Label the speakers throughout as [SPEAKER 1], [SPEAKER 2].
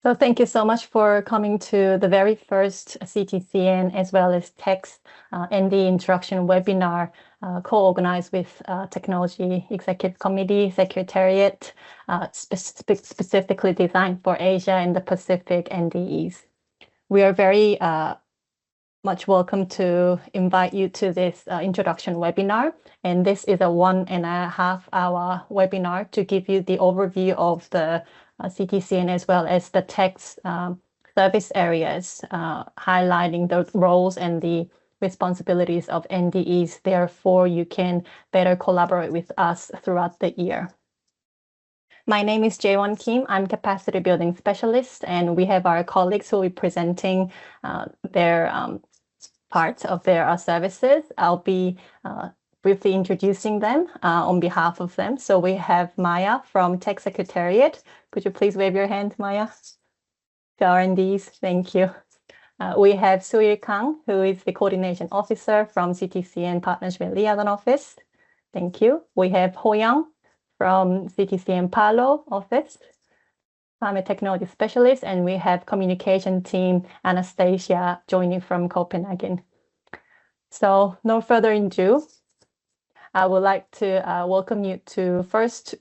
[SPEAKER 1] So thank you so much for coming to the very first CTCN as well as TEC's NDE introduction webinar co-organized with Technology Executive Committee Secretariat, specifically designed for Asia and the Pacific NDEs. We are very much welcome to invite you to this introduction webinar. And this is a 1.5 hour webinar to give you the overview of the CTCN as well as the TEC's service areas, highlighting the roles and the responsibilities of NDEs. Therefore, you can better collaborate with us throughout the year. My name is Jaewon Kim. I'm Capacity Building Specialist, and we have our colleagues who will be presenting their parts of their services. I'll be briefly introducing them on behalf of them. So we have Maya from Tech Secretariat. Could you please wave your hand, Maya? To R&Ds, thank you. We have Suir Kang, who is the Coordination Officer from CTCN Partnership Liaison Office. Thank you. We have Ho Young from CTCN Palo Office, Climate Technology Specialist, and we have Communication Team Anastasia joining from Copenhagen. So no further ado, I would like to welcome you to first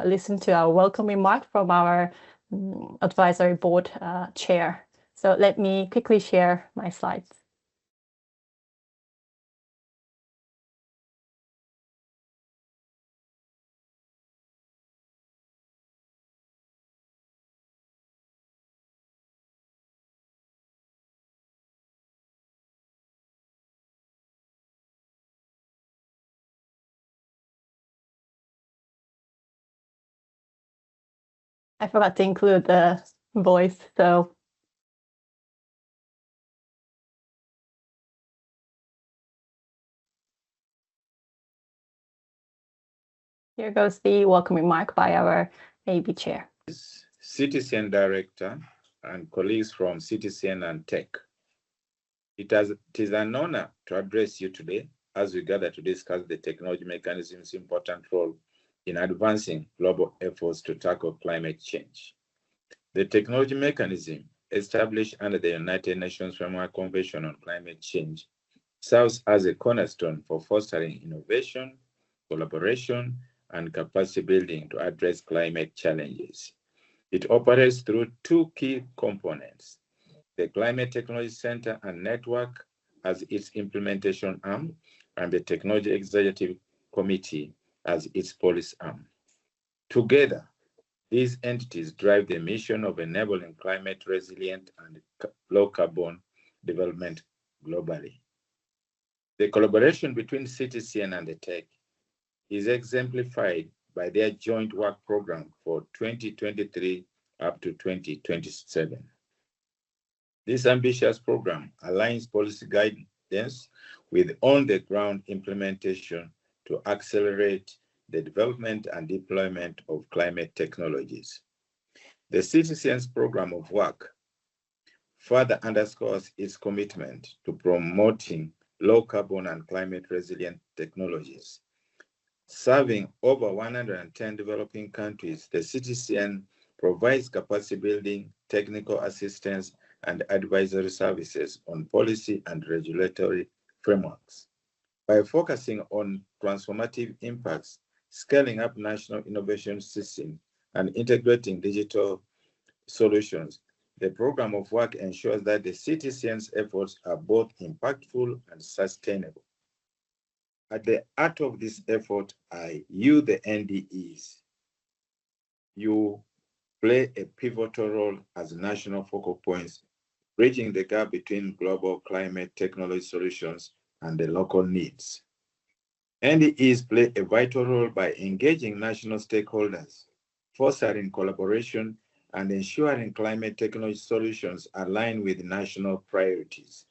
[SPEAKER 1] listen to our welcome remark from our advisory board chair. So let me quickly share my slides. I forgot to include the voice, so here goes the welcome remark by our AB chair.
[SPEAKER 2] CTCN Director and colleagues from CTCN and Tech. It is an honor to address you today as we gather to discuss the technology mechanism's important role in advancing global efforts to tackle climate change. The technology mechanism, established under the United Nations Framework Convention on Climate Change, serves as a cornerstone for fostering innovation, collaboration, and capacity building to address climate challenges. It operates through two key components: the Climate Technology Center and Network as its implementation arm, and the Technology Executive Committee as its policy arm. Together, these entities drive the mission of enabling climate resilient and low carbon development globally. The collaboration between CTCN and the Tech is exemplified by their joint work program for 2023 up to 2027. This ambitious program aligns policy guidance with on-the-ground implementation to accelerate the development and deployment of climate technologies. The CTCN's program of work further underscores its commitment to promoting low carbon and climate resilient technologies. Serving over 110 developing countries, the CTCN provides capacity building, technical assistance, and advisory services on policy and regulatory frameworks. By focusing on transformative impacts, scaling up national innovation systems, and integrating digital solutions, the program of work ensures that the CTCN's efforts are both impactful and sustainable. At the heart of this effort are you, the NDEs. You play a pivotal role as national focal points, bridging the gap between global climate technology solutions and the local needs. NDEs play a vital role by engaging national stakeholders, fostering collaboration, and ensuring climate technology solutions align with national priorities.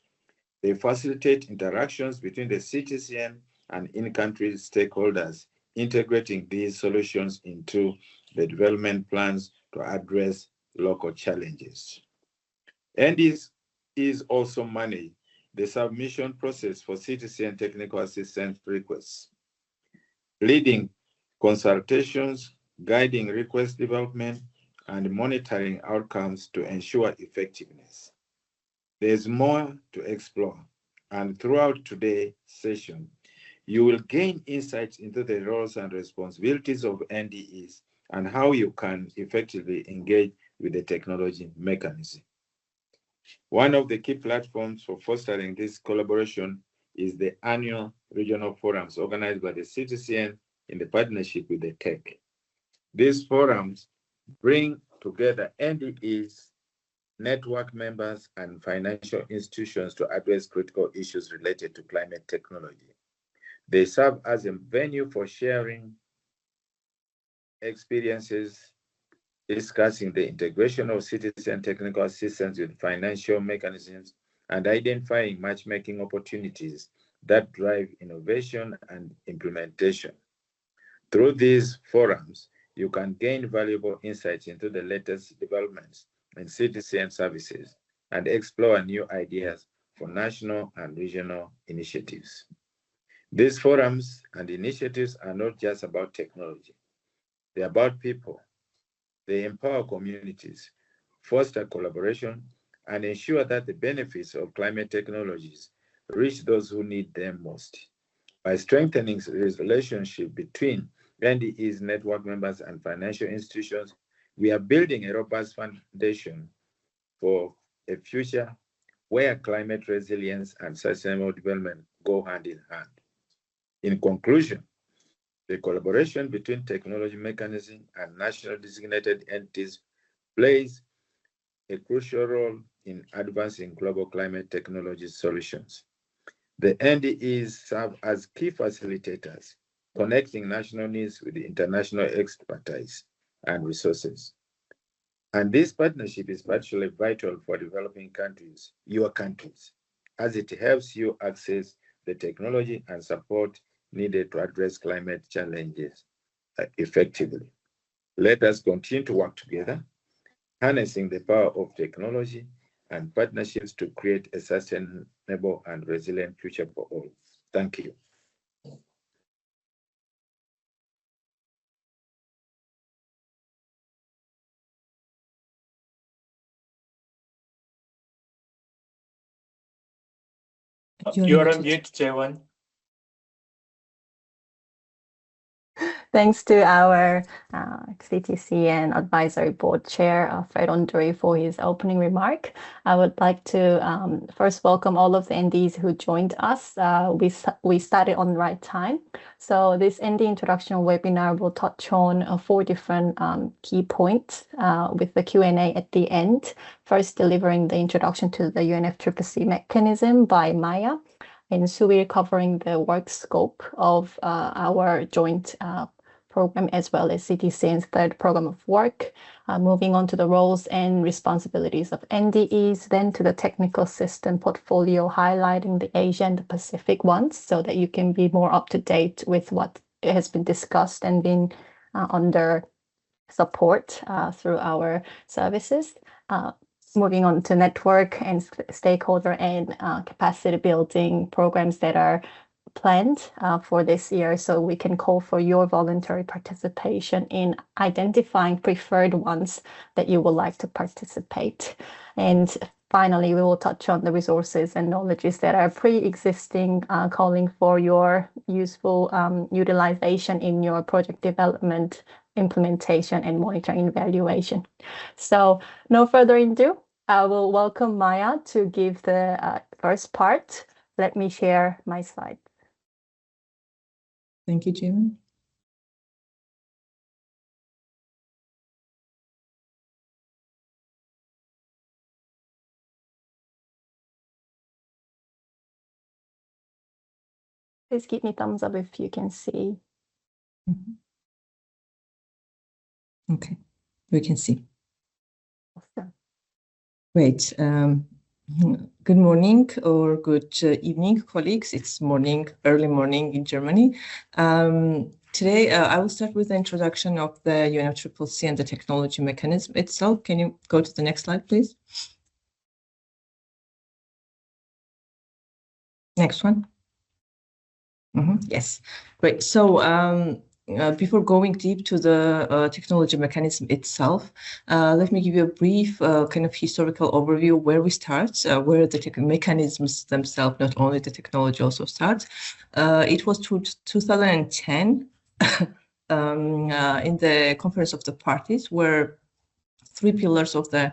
[SPEAKER 2] They facilitate interactions between the CTCN and in-country stakeholders, integrating these solutions into the development plans to address local challenges. NDEs also manage the submission process for CTCN technical assistance requests, leading consultations, guiding request development, and monitoring outcomes to ensure effectiveness. There's more to explore, and throughout today's session, you will gain insights into the roles and responsibilities of NDEs and how you can effectively engage with the technology mechanism. One of the key platforms for fostering this collaboration is the annual regional forums organized by the CTCN in the partnership with the TEC. These forums bring together NDEs, network members, and financial institutions to address critical issues related to climate technology. They serve as a venue for sharing experiences, discussing the integration of citizen technical assistance with financial mechanisms, and identifying matchmaking opportunities that drive innovation and implementation. Through these forums, you can gain valuable insights into the latest developments in citizen services and explore new ideas for national and regional initiatives. These forums and initiatives are not just about technology. They're about people. They empower communities, foster collaboration, and ensure that the benefits of climate technologies reach those who need them most. By strengthening this relationship between NDE's network members and financial institutions, we are building a robust foundation for a future where climate resilience and sustainable development go hand in hand. In conclusion, the collaboration between technology mechanism and national designated entities plays a crucial role in advancing global climate technology solutions. The NDEs serve as key facilitators, connecting national needs with international expertise and resources. And this partnership is particularly vital for developing countries, your countries, as it helps you access the technology and support needed to address climate challenges effectively. Let us continue to work together, harnessing the power of technology and partnerships to create a sustainable and resilient future for all. Thank you.
[SPEAKER 3] You're on mute, Jaewon.
[SPEAKER 1] Thanks to our CTCN Advisory Board Chair, Fred Onduri, for his opening remark. I would like to first welcome all of the NDs who joined us. We started on the right time. So this ND introduction webinar will touch on 4 different key points with the Q&A at the end. First, delivering the introduction to the UNFCCC mechanism by Maya, and Suvir covering the work scope of our joint program as well as CTCN's third program of work, moving on to the roles and responsibilities of NDEs, then to the technical assistance portfolio, highlighting the Asia and the Pacific ones so that you can be more up to date with what has been discussed and been under support through our services. Moving on to network and stakeholder and capacity building programs that are planned for this year, so we can call for your voluntary participation in identifying preferred ones that you would like to participate. And finally, we will touch on the resources and knowledges that are pre-existing, calling for your useful utilization in your project development, implementation, and monitoring evaluation. So no further ado, I will welcome Maya to give the first part. Let me share my slide.
[SPEAKER 4] Thank you, Jim.
[SPEAKER 1] Please give me thumbs up if you can see.
[SPEAKER 4] Okay, we can see.
[SPEAKER 1] Awesome.
[SPEAKER 4] Great. Good morning or good evening, colleagues. It's morning, early morning in Germany. Today, I will start with the introduction of the UNFCCC and the technology mechanism itself. Can you go to the next slide, please? Next one. Yes, great. So before going deep to the technology mechanism itself, let me give you a brief kind of historical overview where we start, where the mechanisms themselves, not only the technology, also starts. It was 2010 in the Conference of the Parties, where three pillars of the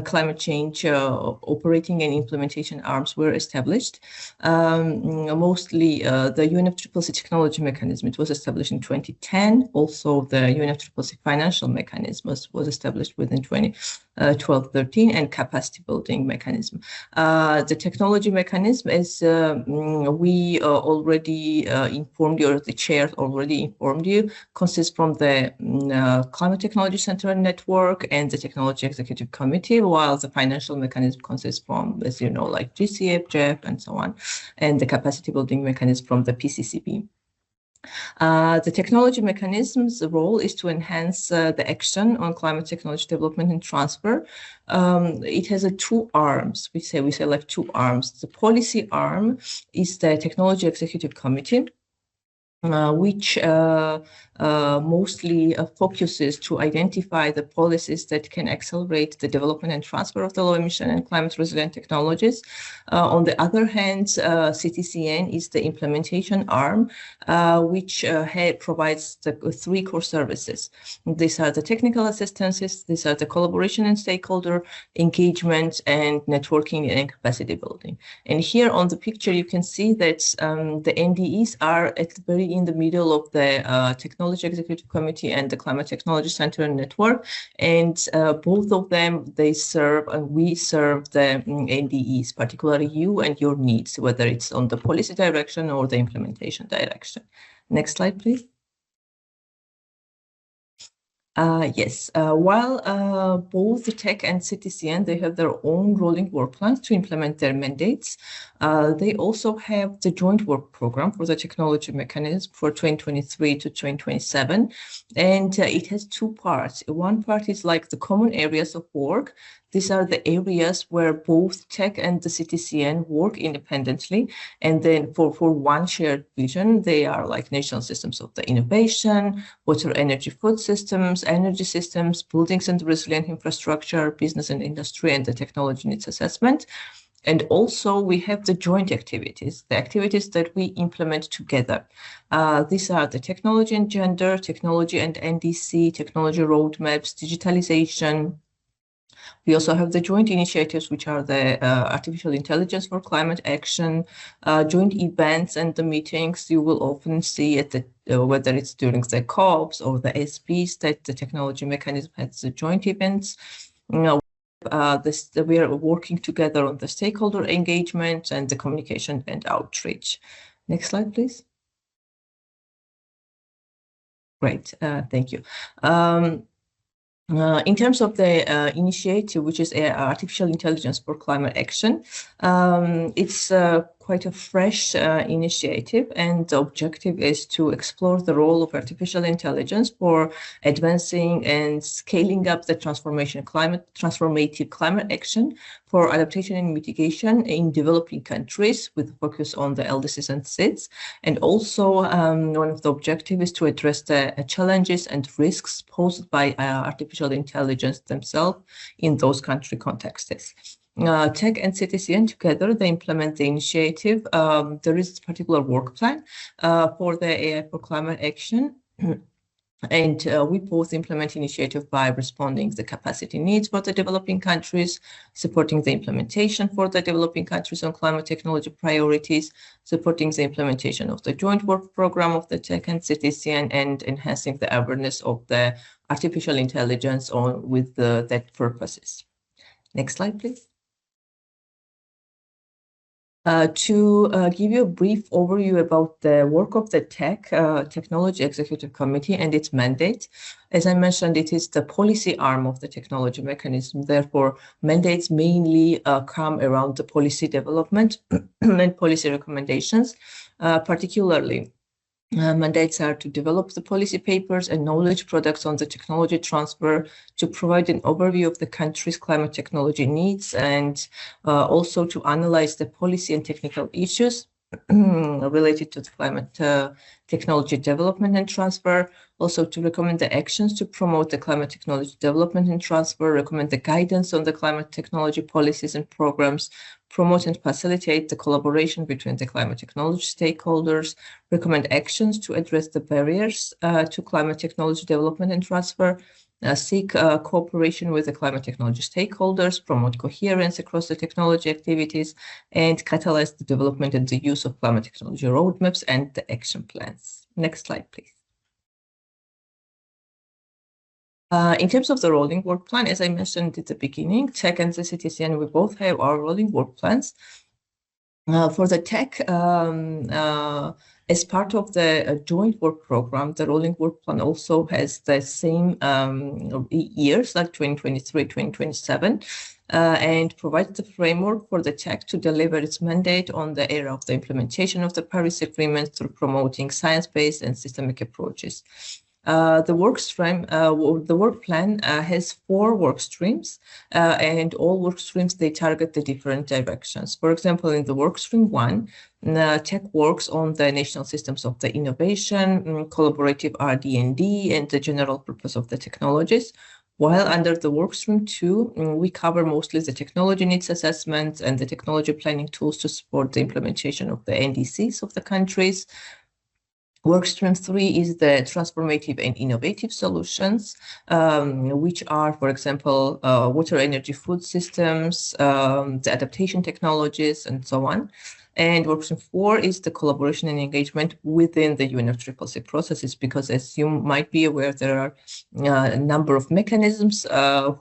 [SPEAKER 4] climate change operating and implementation arms were established. Mostly the UNFCCC technology mechanism, it was established in 2010. Also, the UNFCCC financial mechanism was established within 2012-13, and capacity building mechanism. The technology mechanism, as we already informed you, or the chair already informed you, consists from the Climate Technology Center Network and the Technology Executive Committee, while the financial mechanism consists from, as you know, like GCF, JEF, and so on, and the capacity building mechanism from the PCCB. The technology mechanism's role is to enhance the action on climate technology development and transfer. It has two arms. We say like two arms. The policy arm is the Technology Executive Committee, which mostly focuses to identify the policies that can accelerate the development and transfer of the low emission and climate resilient technologies. On the other hand, CTCN is the implementation arm, which provides the three core services. These are the technical assistances, these are the collaboration and stakeholder engagement, and networking and capacity building. And here on the picture, you can see that the NDEs are at the very in the middle of the Technology Executive Committee and the Climate Technology Center Network, and both of them, they serve, and we serve the NDEs, particularly you and your needs, whether it's on the policy direction or the implementation direction. Next slide, please. Yes, while both the TEC and CTCN, they have their own rolling work plans to implement their mandates, they also have the joint work program for the technology mechanism for 2023 to 2027. And it has two parts. One part is like the common areas of work. These are the areas where both TEC and the CTCN work independently. And then for one shared vision, they are like national systems of the innovation, water, energy, food systems, energy systems, buildings and resilient infrastructure, business and industry, and the technology needs assessment. And also we have the joint activities, the activities that we implement together. These are the technology and gender, technology and NDC, technology roadmaps, digitalization. We also have the joint initiatives, which are the artificial intelligence for climate action, joint events and the meetings you will often see at the whether it's during the COPs or the SPs, that the technology mechanism has the joint events. We are working together on the stakeholder engagement and the communication and outreach. Next slide, please. Great, thank you. In terms of the initiative, which is artificial intelligence for climate action, it's quite a fresh initiative, and the objective is to explore the role of artificial intelligence for advancing and scaling up the transformative climate action for adaptation and mitigation in developing countries, with focus on the LDCs and SIDS. And also one of the objectives is to address the challenges and risks posed by artificial intelligence themselves in those country contexts. TEC and CTCN together, they implement the initiative. There is a particular work plan for the AI for climate action. And we both implement initiative by responding to the capacity needs for the developing countries, supporting the implementation for the developing countries on climate technology priorities, supporting the implementation of the joint work program of the TEC and CTCN, and enhancing the awareness of the artificial intelligence with that purposes. Next slide, please. To give you a brief overview about the work of the TEC, Technology Executive Committee, and its mandate. As I mentioned, it is the policy arm of the technology mechanism. Therefore, mandates mainly come around the policy development and policy recommendations, particularly. Mandates are to develop the policy papers and knowledge products on the technology transfer, to provide an overview of the country's climate technology needs, and also to analyze the policy and technical issues, related to the climate technology development and transfer, also to recommend the actions to promote the climate technology development and transfer, recommend the guidance on the climate technology policies and programs, promote and facilitate the collaboration between the climate technology stakeholders, recommend actions to address the barriers to climate technology development and transfer, seek cooperation with the climate technology stakeholders, promote coherence across the technology activities, and catalyze the development and the use of climate technology roadmaps and the action plans. Next slide, please. In terms of the rolling work plan, as I mentioned at the beginning, TEC and the CTCN, we both have our rolling work plans. For the TEC, as part of the joint work program, the rolling work plan also has the same years, like 2023, 2027, and provides the framework for the TEC to deliver its mandate on the area of the implementation of the Paris Agreement through promoting science-based and systemic approaches. The work plan has 4 work streams, and all work streams, they target the different directions. For example, in the work stream 1, TEC works on the national systems of the innovation, collaborative RD&D, and the general purpose of the technologies. While under the work stream 2, we cover mostly the technology needs assessments and the technology planning tools to support the implementation of the NDCs of the countries. Workstream 3 is the transformative and innovative solutions, which are, for example, water, energy, food systems, the adaptation technologies, and so on. And workstream 4 is the collaboration and engagement within the UNFCCC processes, because as you might be aware, there are a number of mechanisms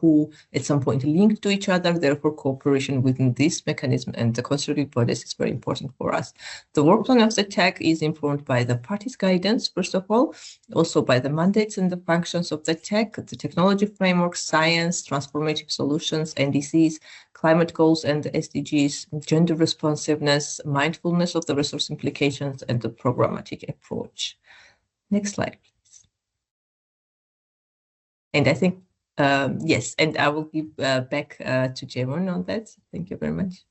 [SPEAKER 4] who at some point link to each other. Therefore, cooperation within this mechanism and the consultative bodies is very important for us. The work plan of the TEC is informed by the parties' guidance, first of all, also by the mandates and the functions of the TEC, the technology framework, science, transformative solutions, NDCs, climate goals and the SDGs, gender responsiveness, mindfulness of the resource implications, and the programmatic approach. Next slide, please. And I think, yes, and I will give back to Jeroen on that. Thank you very much.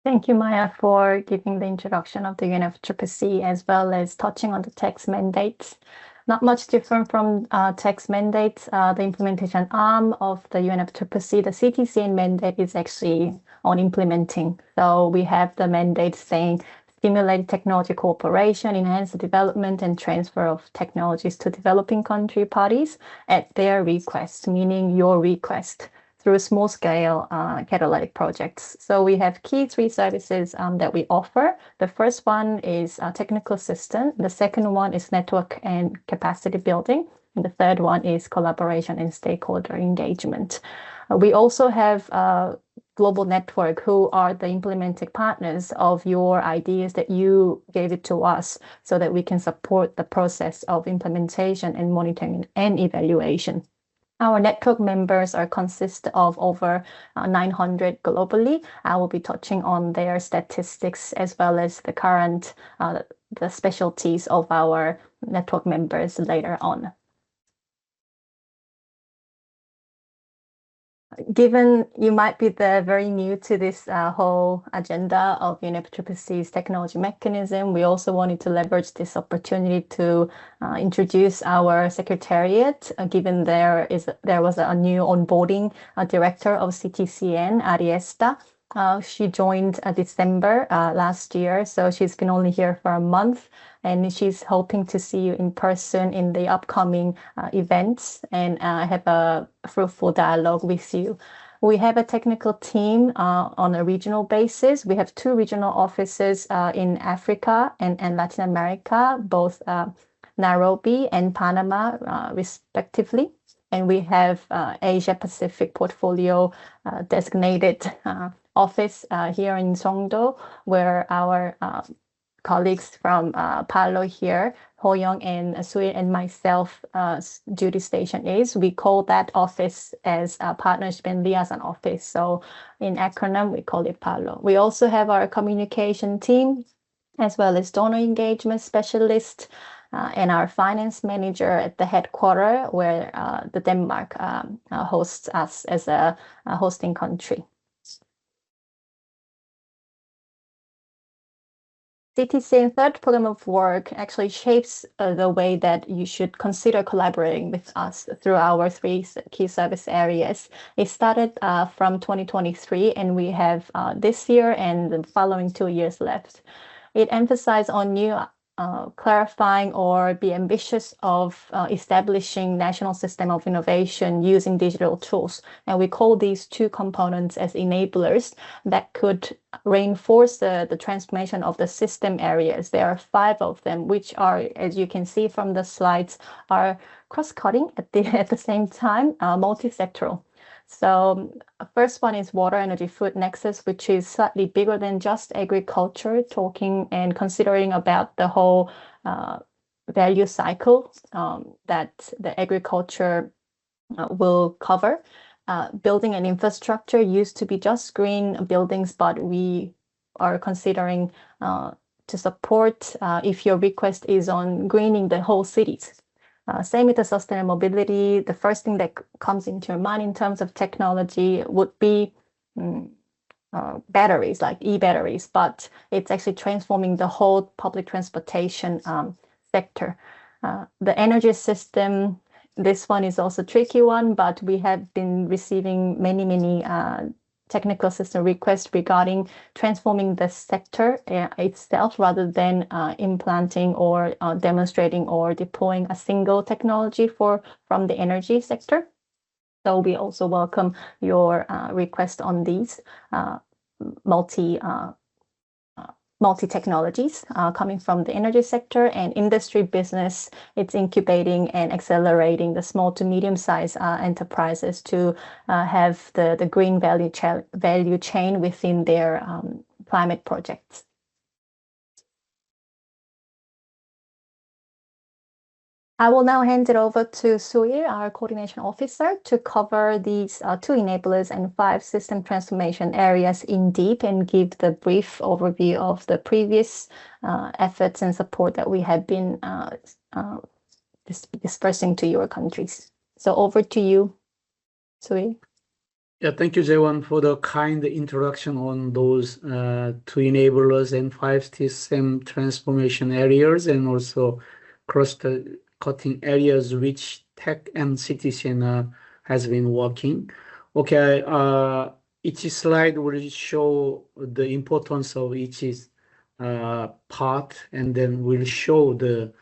[SPEAKER 1] Thank you, Maya, for giving the introduction of the UNFCCC as well as touching on the TEC's mandates. Not much different from TEC's mandates. The implementation arm of the UNFCCC, the CTCN mandate, is actually on implementing. So we have the mandate saying stimulate technology cooperation, enhance the development and transfer of technologies to developing country parties at their request, meaning your request, through small-scale catalytic projects. So we have key 3 services that we offer. The first one is technical assistance. The second one is network and capacity building. And the third one is collaboration and stakeholder engagement. We also have a global network who are the implementing partners of your ideas that you gave it to us, so that we can support the process of implementation and monitoring and evaluation. Our network members consist of over 900 globally. I will be touching on their statistics as well as the current the specialties of our network members later on. Given you might be very new to this whole agenda of UNFCCC's technology mechanism, we also wanted to leverage this opportunity to introduce our secretariat, given there was a new onboarding director of CTCN, Ariesta. She joined December last year, so she's been only here for a month, and she's hoping to see you in person in the upcoming events and have a fruitful dialogue with you. We have a technical team on a regional basis. We have 2 regional offices in Africa and Latin America, both Nairobi and Panama, respectively. And we have Asia Pacific portfolio designated office here in Songdo, where our colleagues from Palo here, Ho-young and Sui and myself, duty station is. We call that office as a partnership and liaison office. So in acronym, we call it Palo. We also have our communication team, as well as donor engagement specialist, and our finance manager at the headquarters, where the Denmark hosts us as a hosting country. CTCN third program of work actually shapes the way that you should consider collaborating with us through our three key service areas. It started from 2023, and we have this year and the following 2 years left. It emphasizes on new clarifying or be ambitious of establishing national system of innovation using digital tools. And we call these two components as enablers that could reinforce the transformation of the system areas. There are 5 of them, which are, as you can see from the slides, are cross-cutting at the same time, multi-sectoral. So first one is water, energy, food nexus, which is slightly bigger than just agriculture, talking and considering about the whole value cycle that the agriculture will cover. Building an infrastructure used to be just green buildings, but we are considering to support if your request is on greening the whole cities. Same with the sustainable mobility. The first thing that comes into your mind in terms of technology would be batteries, like e-batteries, but it's actually transforming the whole public transportation sector. The energy system, this one is also a tricky one, but we have been receiving many technical system requests regarding transforming the sector itself rather than implanting or demonstrating or deploying a single technology from the energy sector. So we also welcome your request on these multi-technologies coming from the energy sector and industry business. It's incubating and accelerating the small to medium-sized enterprises to have the green value chain within their climate projects. I will now hand it over to Sui, our coordination officer, to cover these 2 enablers and 5 system transformation areas in deep and give the brief overview of the previous efforts and support that we have been dispersing to your countries. So over to you, Sui.
[SPEAKER 5] Yeah, thank you, Jaewon, for the kind introduction on those 2 enablers and 5 system transformation areas, and also cross-cutting areas which tech and CTCN has been working. Okay, each slide will show the importance of each part, and then we'll show the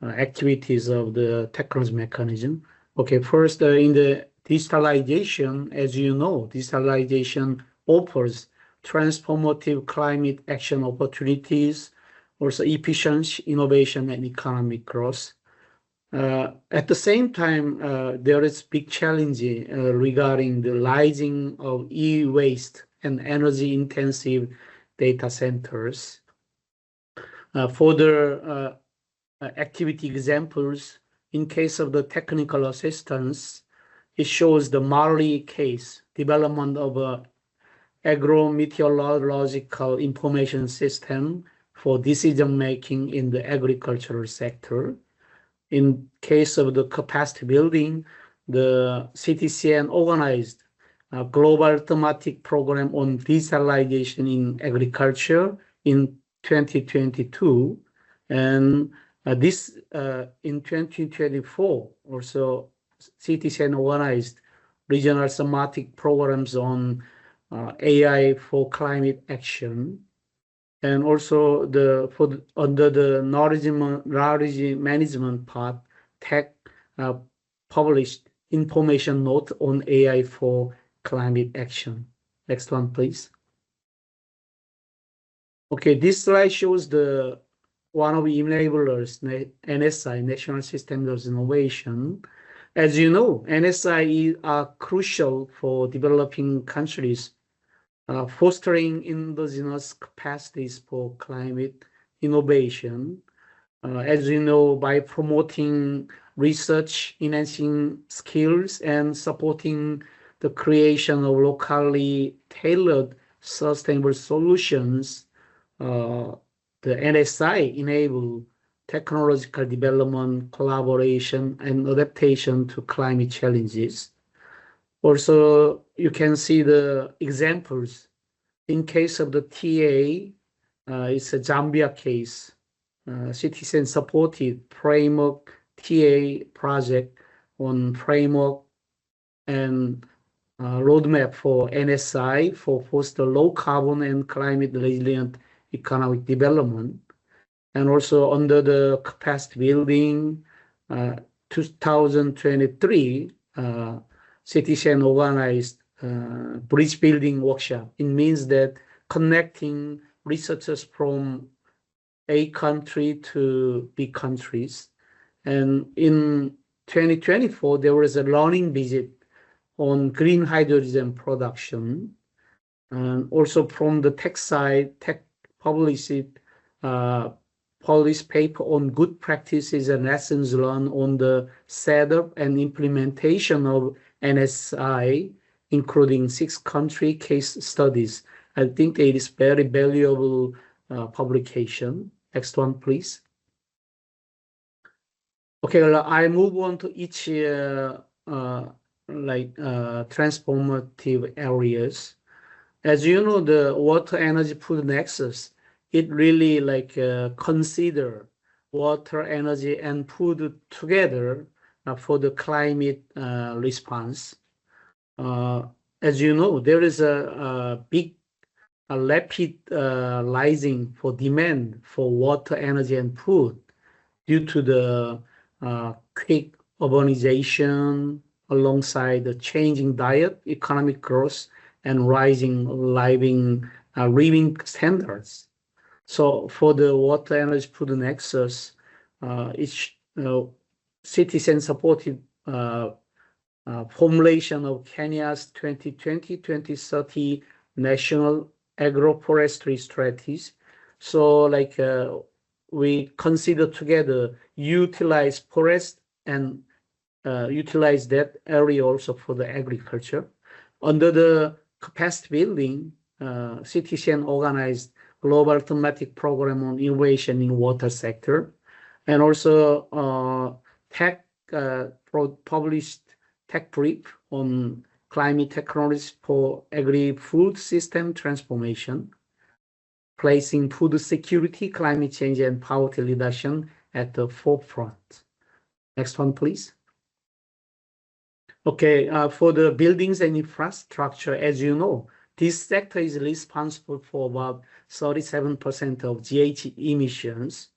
[SPEAKER 5] activities of the technology mechanism. Okay, first in the digitalization, as you know, digitalization offers transformative climate action opportunities, also efficiency, innovation, and economic growth. At the same time, there is big challenge regarding the rising of e-waste and energy-intensive data centers. Further activity examples, in case of the technical assistance, it shows the Mali case, development of a agro-meteorological information system for decision-making in the agricultural sector. In case of the capacity building, the CTCN organized a global thematic program on digitalization in agriculture in 2022. And this in 2024, also CTCN organized regional thematic programs on AI for climate action. And also under the knowledge management part, tech published information note on AI for climate action. Next one, please. Okay, this slide shows one of the enablers, NSI, National Systems of Innovation. As you know, NSI are crucial for developing countries, fostering indigenous capacities for climate innovation. As you know, by promoting research, enhancing skills, and supporting the creation of locally tailored sustainable solutions, the NSI enable technological development, collaboration, and adaptation to climate challenges. Also, you can see the examples. In case of the TA, it's a Zambia case. Citizen-supported framework TA project on framework and roadmap for NSI for foster low carbon and climate resilient economic development. And also under the capacity building 2023 citizen organized bridge building workshop. It means that connecting researchers from A country to B countries. And in 2024, there was a learning visit on green hydrogen production. And also from the tech side, tech published policy paper on good practices and lessons learned on the setup and implementation of NSI, including 6 country case studies. I think it is very valuable publication. Next one, please. Okay, I move on to each transformative areas. As you know, the water energy food nexus, it really consider water, energy, and food together for the climate response. As you know, there is a rapid rising for demand for water, energy, and food due to the quick urbanization alongside the changing diet, economic growth, and rising living standards. So for the water, energy, food nexus, each citizen-supported formulation of Kenya's 2020-2030 national agroforestry strategies. So we consider together utilize forest and utilize that area also for the agriculture. Under the capacity building, citizen organized global thematic program on innovation in water sector, and also tech published tech brief on climate technologies for agri-food system transformation, placing food security, climate change, and poverty reduction at the forefront. Next one, please. Okay, for the buildings and infrastructure, as you know, this sector is responsible for about 37% of GHG emissions.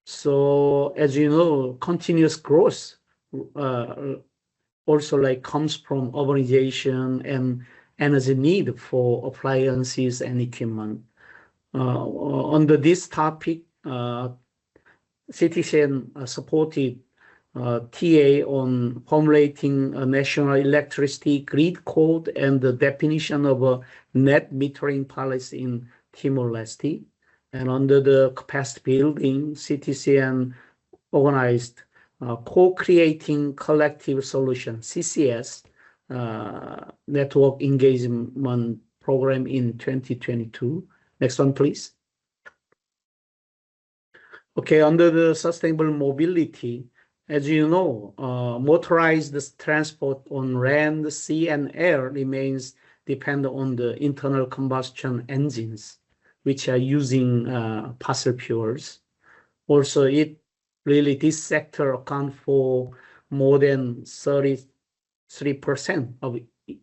[SPEAKER 5] So, as you know, continuous growth also comes from urbanization and energy need for appliances and equipment. Under this topic, citizen supported TA on formulating a national electricity grid code and the definition of a net metering policy in Timor-Leste. And under the capacity building, citizen organized co-creating collective solution, CCS, network engagement program in 2022. Next one, please. Okay, under the sustainable mobility, as you know, motorized transport on land, sea, and air remains dependent on the internal combustion engines, which are using fossil fuels. Also, this sector accounts for more than 33% of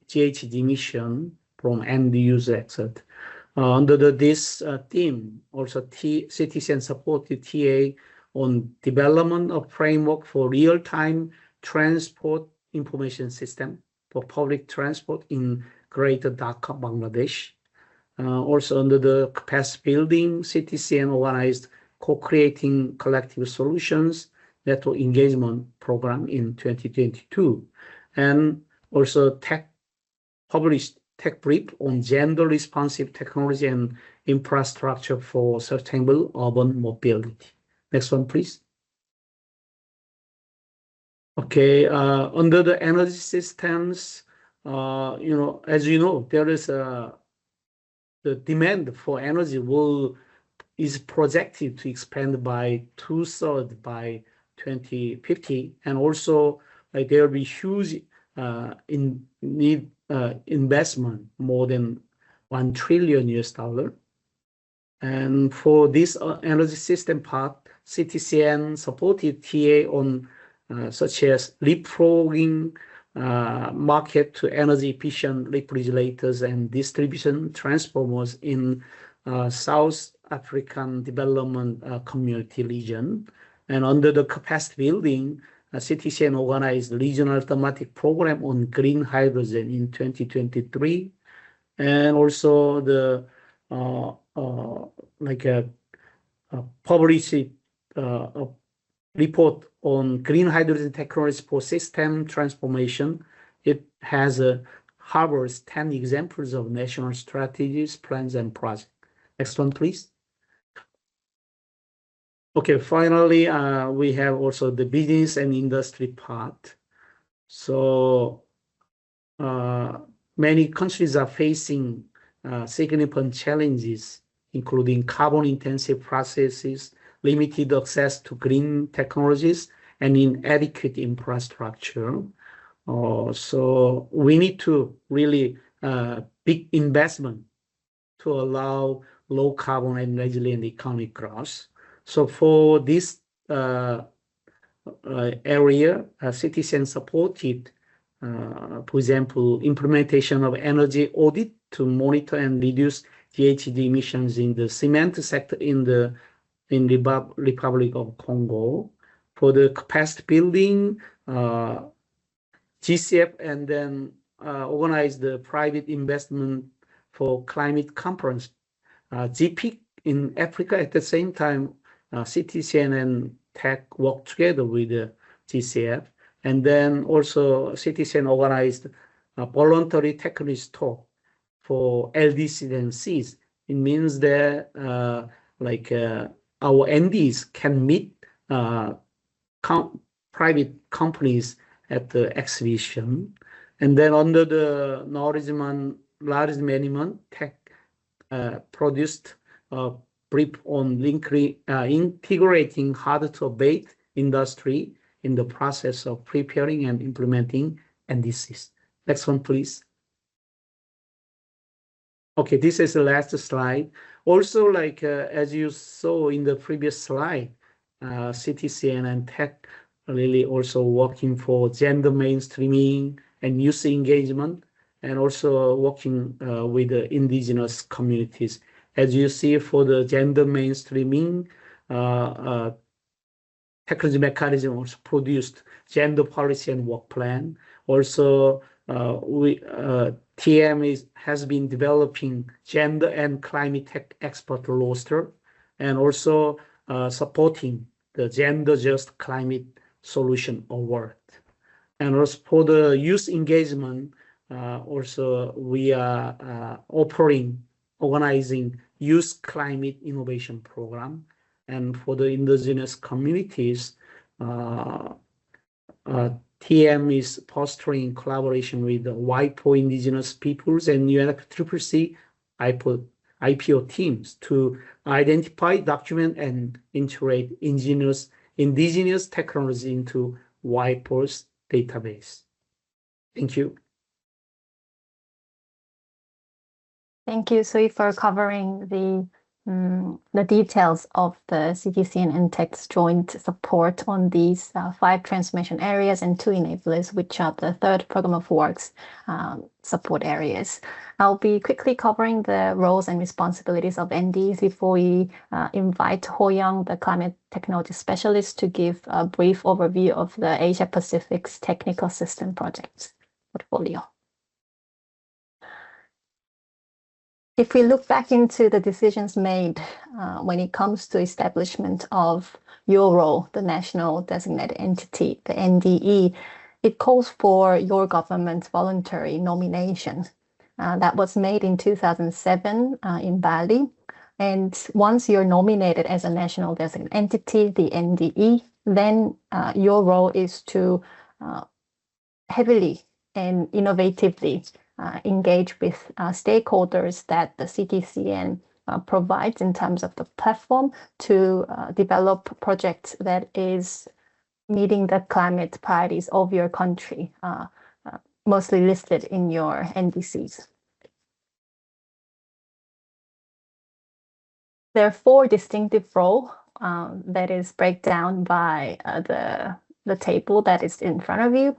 [SPEAKER 5] GHG emission from end user exit. Under this theme, also citizen supported TA on development of framework for real-time transport information system for public transport in Greater Dhaka, Bangladesh. Also under the capacity building, citizen organized co-creating collective solutions network engagement program in 2022. And also published tech brief on gender responsive technology and infrastructure for sustainable urban mobility. Next one, please. Okay, under the energy systems, as you know, there is the demand for energy is projected to expand by 2/3 by 2050, and also there will be huge investment, more than $1 trillion. And for this energy system part, CTCN supported TA on such as leapfrogging market to energy efficient refrigerators and distribution transformers in South African Development Community region. And under the capacity building, CTCN organized regional thematic program on green hydrogen in 2023, and also the published a report on green hydrogen technology for system transformation. It has harbors 10 examples of national strategies, plans, and projects. Next one, please. Okay, finally, we have also the business and industry part. So many countries are facing significant challenges, including carbon-intensive processes, limited access to green technologies, and inadequate infrastructure. So we need to really big investment to allow low carbon and resilient economic growth. So for this area, citizen supported, for example, implementation of energy audit to monitor and reduce GHG emissions in the cement sector in the Republic of Congo. For the capacity building, GCF, and then organize the private investment for climate conference. GPIC in Africa at the same time, CTCN and TEC work together with the GCF. And then also CTCN organized a voluntary technology talk for LDCs and Cs. It means that our NDEs can meet private companies at the exhibition. And then under the knowledge management, TEC produced a brief on integrating hard-to-abate industry in the process of preparing and implementing NDCs. Next one, please. Okay, this is the last slide. Also, as you saw in the previous slide, CTCN and TEC really also working for gender mainstreaming and youth engagement, and also working with the indigenous communities. As you see, for the gender mainstreaming, technology mechanism also produced gender policy and work plan. Also, TM has been developing gender and climate tech expert roster, and also supporting the Gender Just Climate Solution Award. And also for the youth engagement, also we are organizing Youth Climate Innovation Program. And for the indigenous communities, TM is fostering collaboration with the WIPO indigenous peoples and UNFCCC IPO teams to identify, document, and integrate indigenous technology into WIPO's database. Thank you.
[SPEAKER 1] Thank you, Sui, for covering the details of the CTCN and TEC's joint support on these 5 transformation areas and 2 enablers, which are the 3rd program of works support areas. I'll be quickly covering the roles and responsibilities of NDEs before we invite Ho Young, the climate technology specialist, to give a brief overview of the Asia Pacific's technical system projects portfolio. If we look back into the decisions made when it comes to establishment of your role, the National Designated Entity, the NDE, it calls for your government's voluntary nomination. That was made in 2007 in Bali. And once you're nominated as a National Designated Entity, the NDE, then your role is to heavily and innovatively engage with stakeholders that the CTCN provides in terms of the platform to develop projects that is meeting the climate priorities of your country, mostly listed in your NDCs. There are 4 distinctive roles that is breakdown by the table that is in front of you.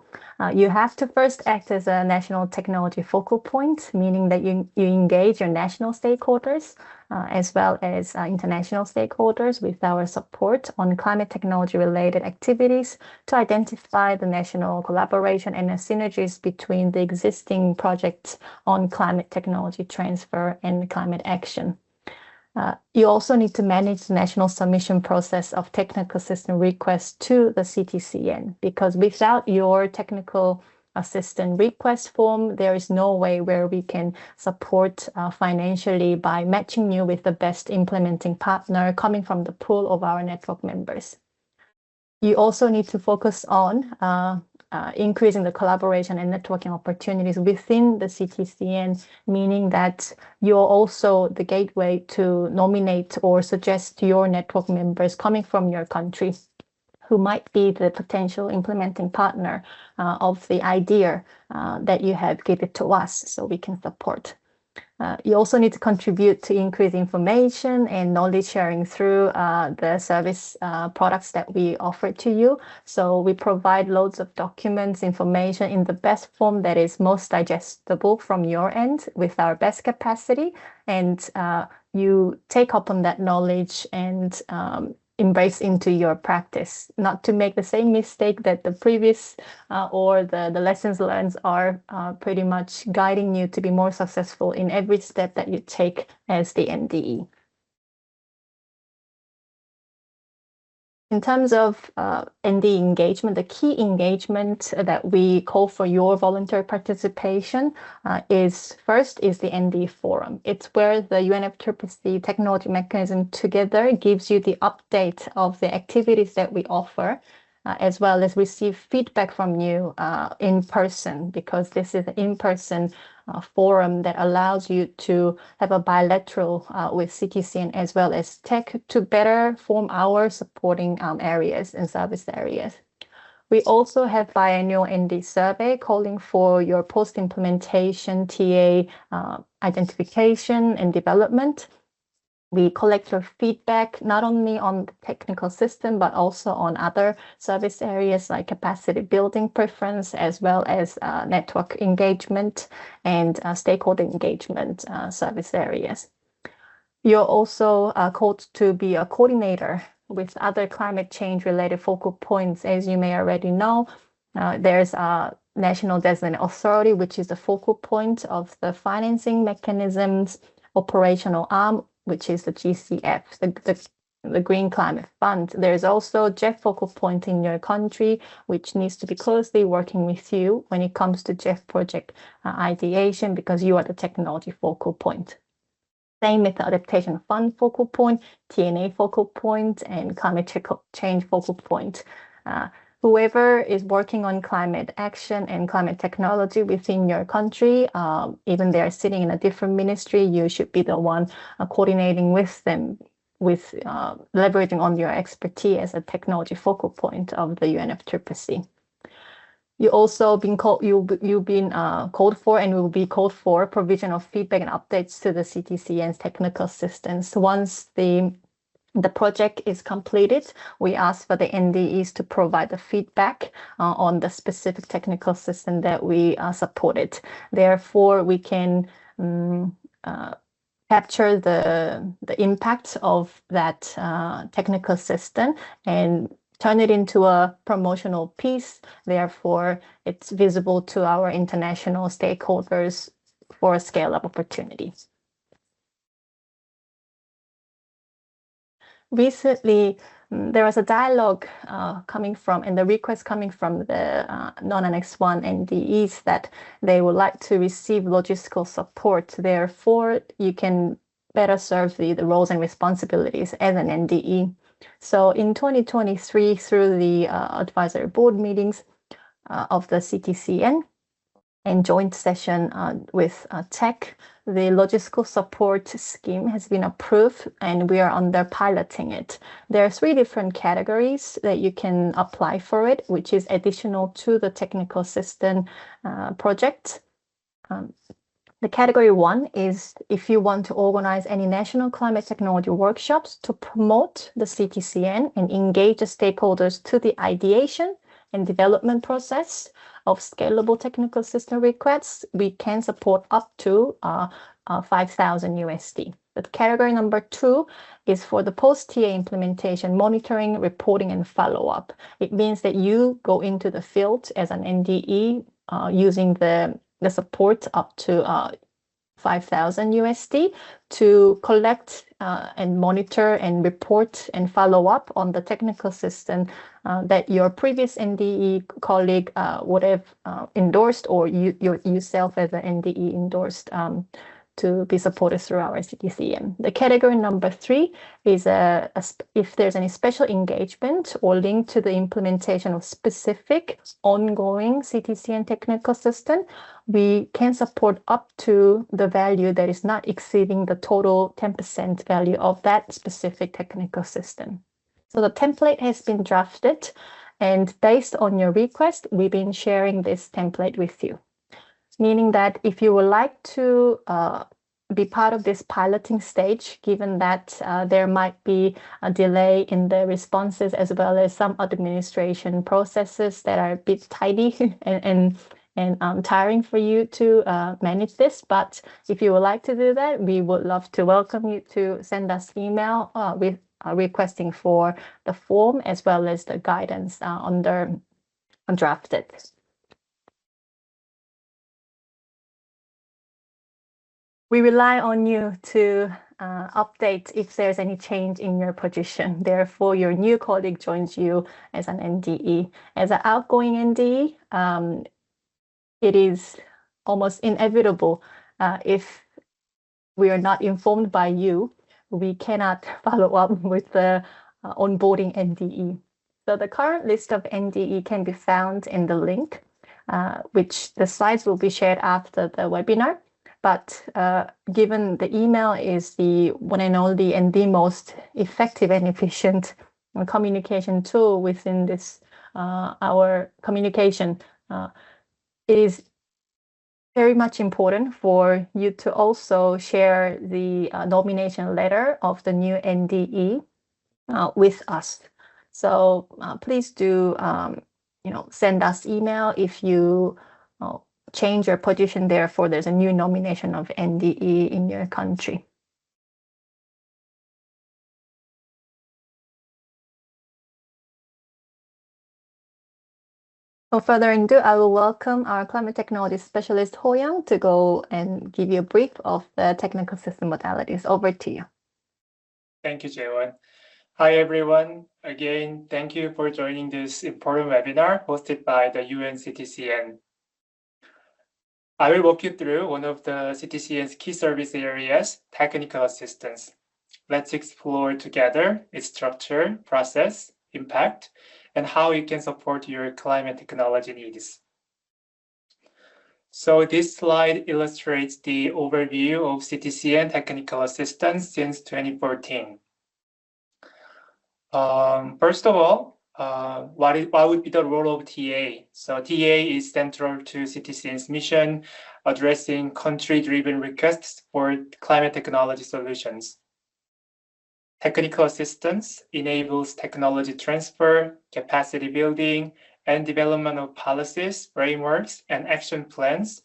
[SPEAKER 1] You have to first act as a national technology focal point, meaning that you engage your national stakeholders as well as international stakeholders with our support on climate technology related activities to identify the national collaboration and the synergies between the existing projects on climate technology transfer and climate action. You also need to manage the national submission process of technical assistance requests to the CTCN, because without your technical assistance request form, there is no way where we can support financially by matching you with the best implementing partner coming from the pool of our network members. You also need to focus on increasing the collaboration and networking opportunities within the CTCN, meaning that you're also the gateway to nominate or suggest your network members coming from your country who might be the potential implementing partner of the idea that you have given to us so we can support. You also need to contribute to increase information and knowledge sharing through the service products that we offer to you. So we provide loads of documents, information in the best form that is most digestible from your end with our best capacity. And you take up on that knowledge and embrace into your practice, not to make the same mistake that the previous or the lessons learned are pretty much guiding you to be more successful in every step that you take as the NDE. In terms of NDE engagement, the key engagement that we call for your voluntary participation is the NDE forum. It's where the UNFCCC technology mechanism together gives you the update of the activities that we offer, as well as receive feedback from you in person, because this is an in-person forum that allows you to have a bilateral with CTCN as well as tech to better form our supporting areas and service areas. We also have biannual NDE survey calling for your post-implementation TA identification and development. We collect your feedback not only on the technical system, but also on other service areas like capacity building preference, as well as network engagement and stakeholder engagement service areas. You're also called to be a coordinator with other climate change related focal points. As you may already know, there's a National Designated Authority, which is the focal point of the financing mechanisms, operational arm, which is the GCF, the Green Climate Fund. There's also GEF focal point in your country, which needs to be closely working with you when it comes to GEF project ideation, because you are the technology focal point. Same with the Adaptation Fund focal point, TNA focal point, and climate change focal point. Whoever is working on climate action and climate technology within your country, even they are sitting in a different ministry, you should be the one coordinating with them, with leveraging on your expertise as a technology focal point of the UNFCCC. You also been called. You've been called for, and will be called for provision of feedback and updates to the CTCN's technical assistance. Once the project is completed, we ask for the NDEs to provide the feedback on the specific technical system that we supported. Therefore, we can capture the impact of that technical system and turn it into a promotional piece. Therefore, it's visible to our international stakeholders for a scale-up opportunity. Recently, there was a dialogue coming from, and the request coming from the non-Annex 1 NDEs that they would like to receive logistical support. Therefore, you can better serve the roles and responsibilities as an NDE. So in 2023, through the advisory board meetings of the CTCN and joint session with TEC, the logistical support scheme has been approved, and we are under piloting it. There are 3 different categories that you can apply for it, which is additional to the technical system project. The category 1 is if you want to organize any national climate technology workshops to promote the CTCN and engage the stakeholders to the ideation and development process of scalable technical system requests, we can support up to 5,000 USD. But category number 2 is for the post-TA implementation, monitoring, reporting, and follow-up. It means that you go into the field as an NDE using the support up to 5,000 USD to collect and monitor and report and follow up on the technical system that your previous NDE colleague would have endorsed, or you yourself as an NDE endorsed to be supported through our CTCN. The category number 3 is if there's any special engagement or link to the implementation of specific ongoing CTCN technical system, we can support up to the value that is not exceeding the total 10% value of that specific technical system. So the template has been drafted, and based on your request, we've been sharing this template with you. Meaning that if you would like to be part of this piloting stage, given that there might be a delay in the responses as well as some administration processes that are a bit tidy and tiring for you to manage this. But if you would like to do that, we would love to welcome you to send us email with requesting for the form as well as the guidance drafted. We rely on you to update if there's any change in your position. Therefore, your new colleague joins you as an NDE. As an outgoing NDE, it is almost inevitable if we are not informed by you, we cannot follow up with the onboarding NDE. So the current list of NDE can be found in the link, which the slides will be shared after the webinar. But given the email is the one and only and the most effective and efficient communication tool within this our communication, it is very much important for you to also share the nomination letter of the new NDE with us. So please do send us email if you change your position. Therefore, there's a new nomination of NDE in your country. Without further ado, I will welcome our climate technology specialist, Ho Young, to go and give you a brief of the technical system modalities. Over to you.
[SPEAKER 3] Thank you, Jaewon. Hi, everyone. Again, thank you for joining this important webinar hosted by the UN CTCN. I will walk you through one of the CTCN's key service areas, technical assistance. Let's explore together its structure, process, impact, and how it can support your climate technology needs. So this slide illustrates the overview of CTCN technical assistance since 2014. First of all, what would be the role of TA? So TA is central to CTCN's mission, addressing country-driven requests for climate technology solutions. Technical assistance enables technology transfer, capacity building, and development of policies, frameworks, and action plans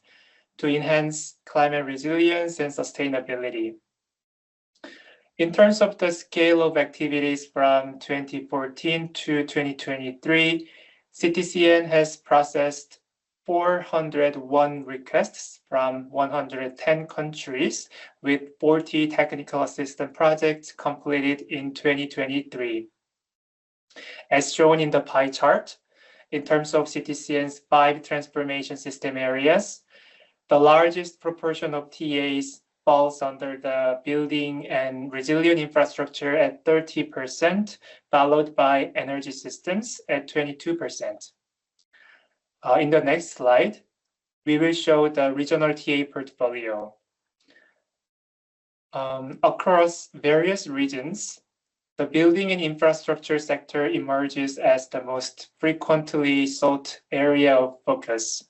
[SPEAKER 3] to enhance climate resilience and sustainability. In terms of the scale of activities from 2014 to 2023, CTCN has processed 401 requests from 110 countries, with 40 technical assistance projects completed in 2023. As shown in the pie chart, in terms of CTCN's 5 transformation system areas, the largest proportion of TAs falls under the building and resilient infrastructure at 30%, followed by energy systems at 22%. In the next slide, we will show the regional TA portfolio. Across various regions, the building and infrastructure sector emerges as the most frequently sought area of focus.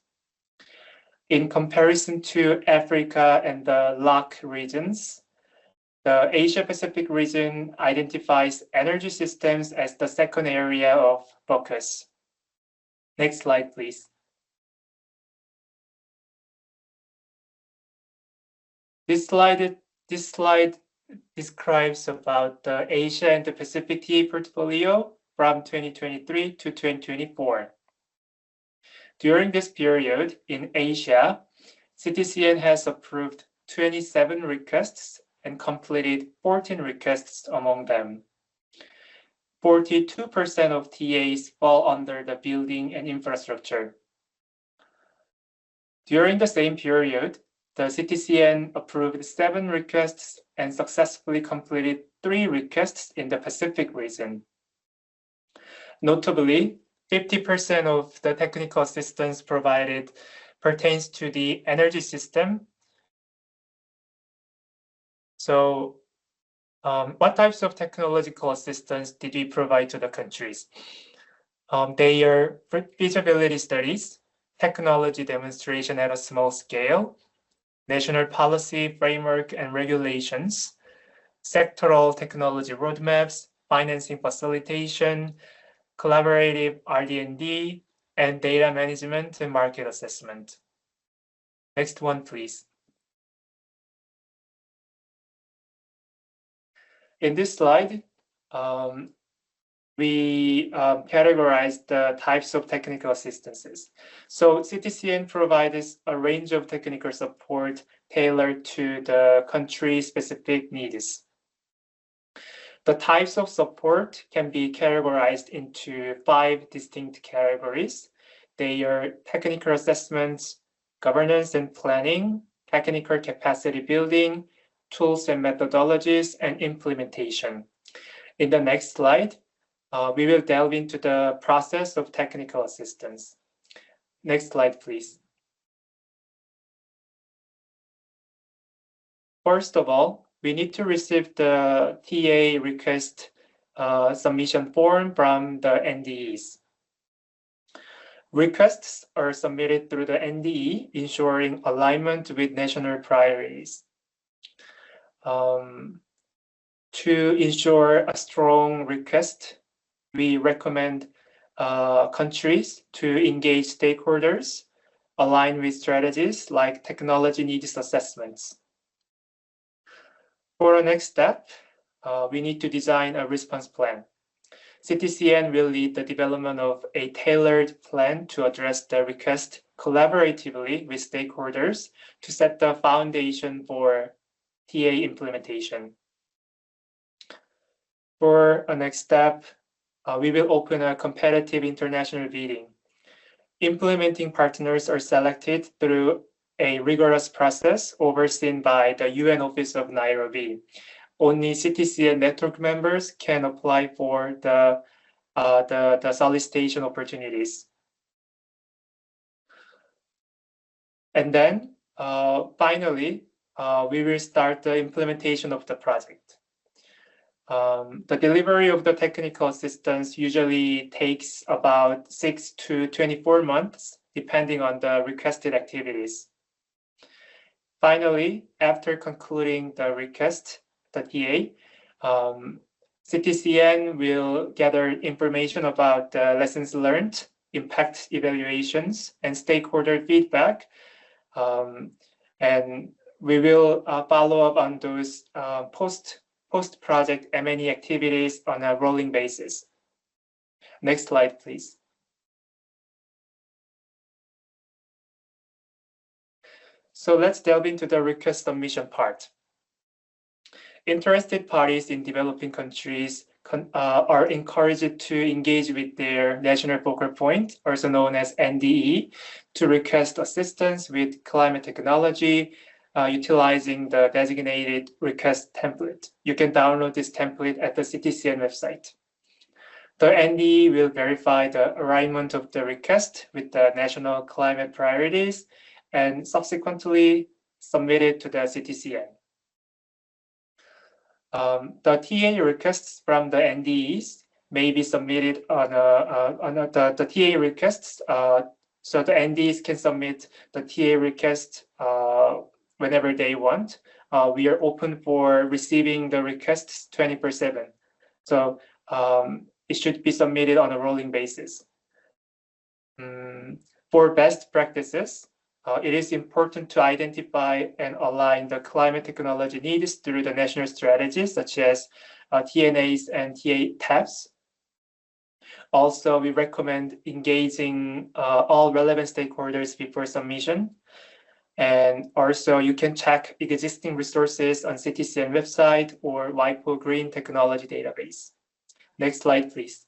[SPEAKER 3] In comparison to Africa and the LAC regions, the Asia-Pacific region identifies energy systems as the second area of focus. Next slide, please. This slide describes about the Asia and the Pacific TA portfolio from 2023 to 2024. During this period in Asia, CTCN has approved 27 requests and completed 14 requests among them. 42% of TAs fall under the building and infrastructure. During the same period, the CTCN approved 7 requests and successfully completed 3 requests in the Pacific region. Notably, 50% of the technical assistance provided pertains to the energy system. So, what types of technological assistance did we provide to the countries? They are feasibility studies, technology demonstration at a small scale, national policy framework and regulations, sectoral technology roadmaps, financing facilitation, collaborative RD&D, and data management and market assessment. Next one, please. In this slide, we categorize the types of technical assistances. So CTCN provides a range of technical support tailored to the country-specific needs. The types of support can be categorized into 5 distinct categories. They are technical assessments, governance and planning, technical capacity building, tools and methodologies, and implementation. In the next slide, we will delve into the process of technical assistance. Next slide, please. First of all, we need to receive the TA request submission form from the NDEs. Requests are submitted through the NDE, ensuring alignment with national priorities. To ensure a strong request, we recommend countries to engage stakeholders, align with strategies like technology needs assessments. For our next step, we need to design a response plan. CTCN will lead the development of a tailored plan to address the request collaboratively with stakeholders to set the foundation for TA implementation. For our next step, we will open a competitive international bidding. Implementing partners are selected through a rigorous process overseen by the UN Office of Nairobi. Only CTCN network members can apply for the solicitation opportunities. And then finally, we will start the implementation of the project. The delivery of the technical assistance usually takes about 6 to 24 months, depending on the requested activities. Finally, after concluding the request, the TA, CTCN will gather information about the lessons learned, impact evaluations, and stakeholder feedback. And we will follow up on those post-project M&E activities on a rolling basis. Next slide, please. So let's delve into the request submission part. Interested parties in developing countries are encouraged to engage with their national focal point, also known as NDE, to request assistance with climate technology, utilizing the designated request template. You can download this template at the CTCN website. The NDE will verify the alignment of the request with the national climate priorities and subsequently submit it to the CTCN. The TA requests from the NDEs may be submitted on the TA requests So the NDEs can submit the TA request whenever they want. We are open for receiving the requests 24/7. So it should be submitted on a rolling basis. For best practices, it is important to identify and align the climate technology needs through the national strategies such as TNAs and TA tabs. Also, we recommend engaging all relevant stakeholders before submission. And also, you can check existing resources on CTCN website or WIPO Green Technology Database. Next slide, please.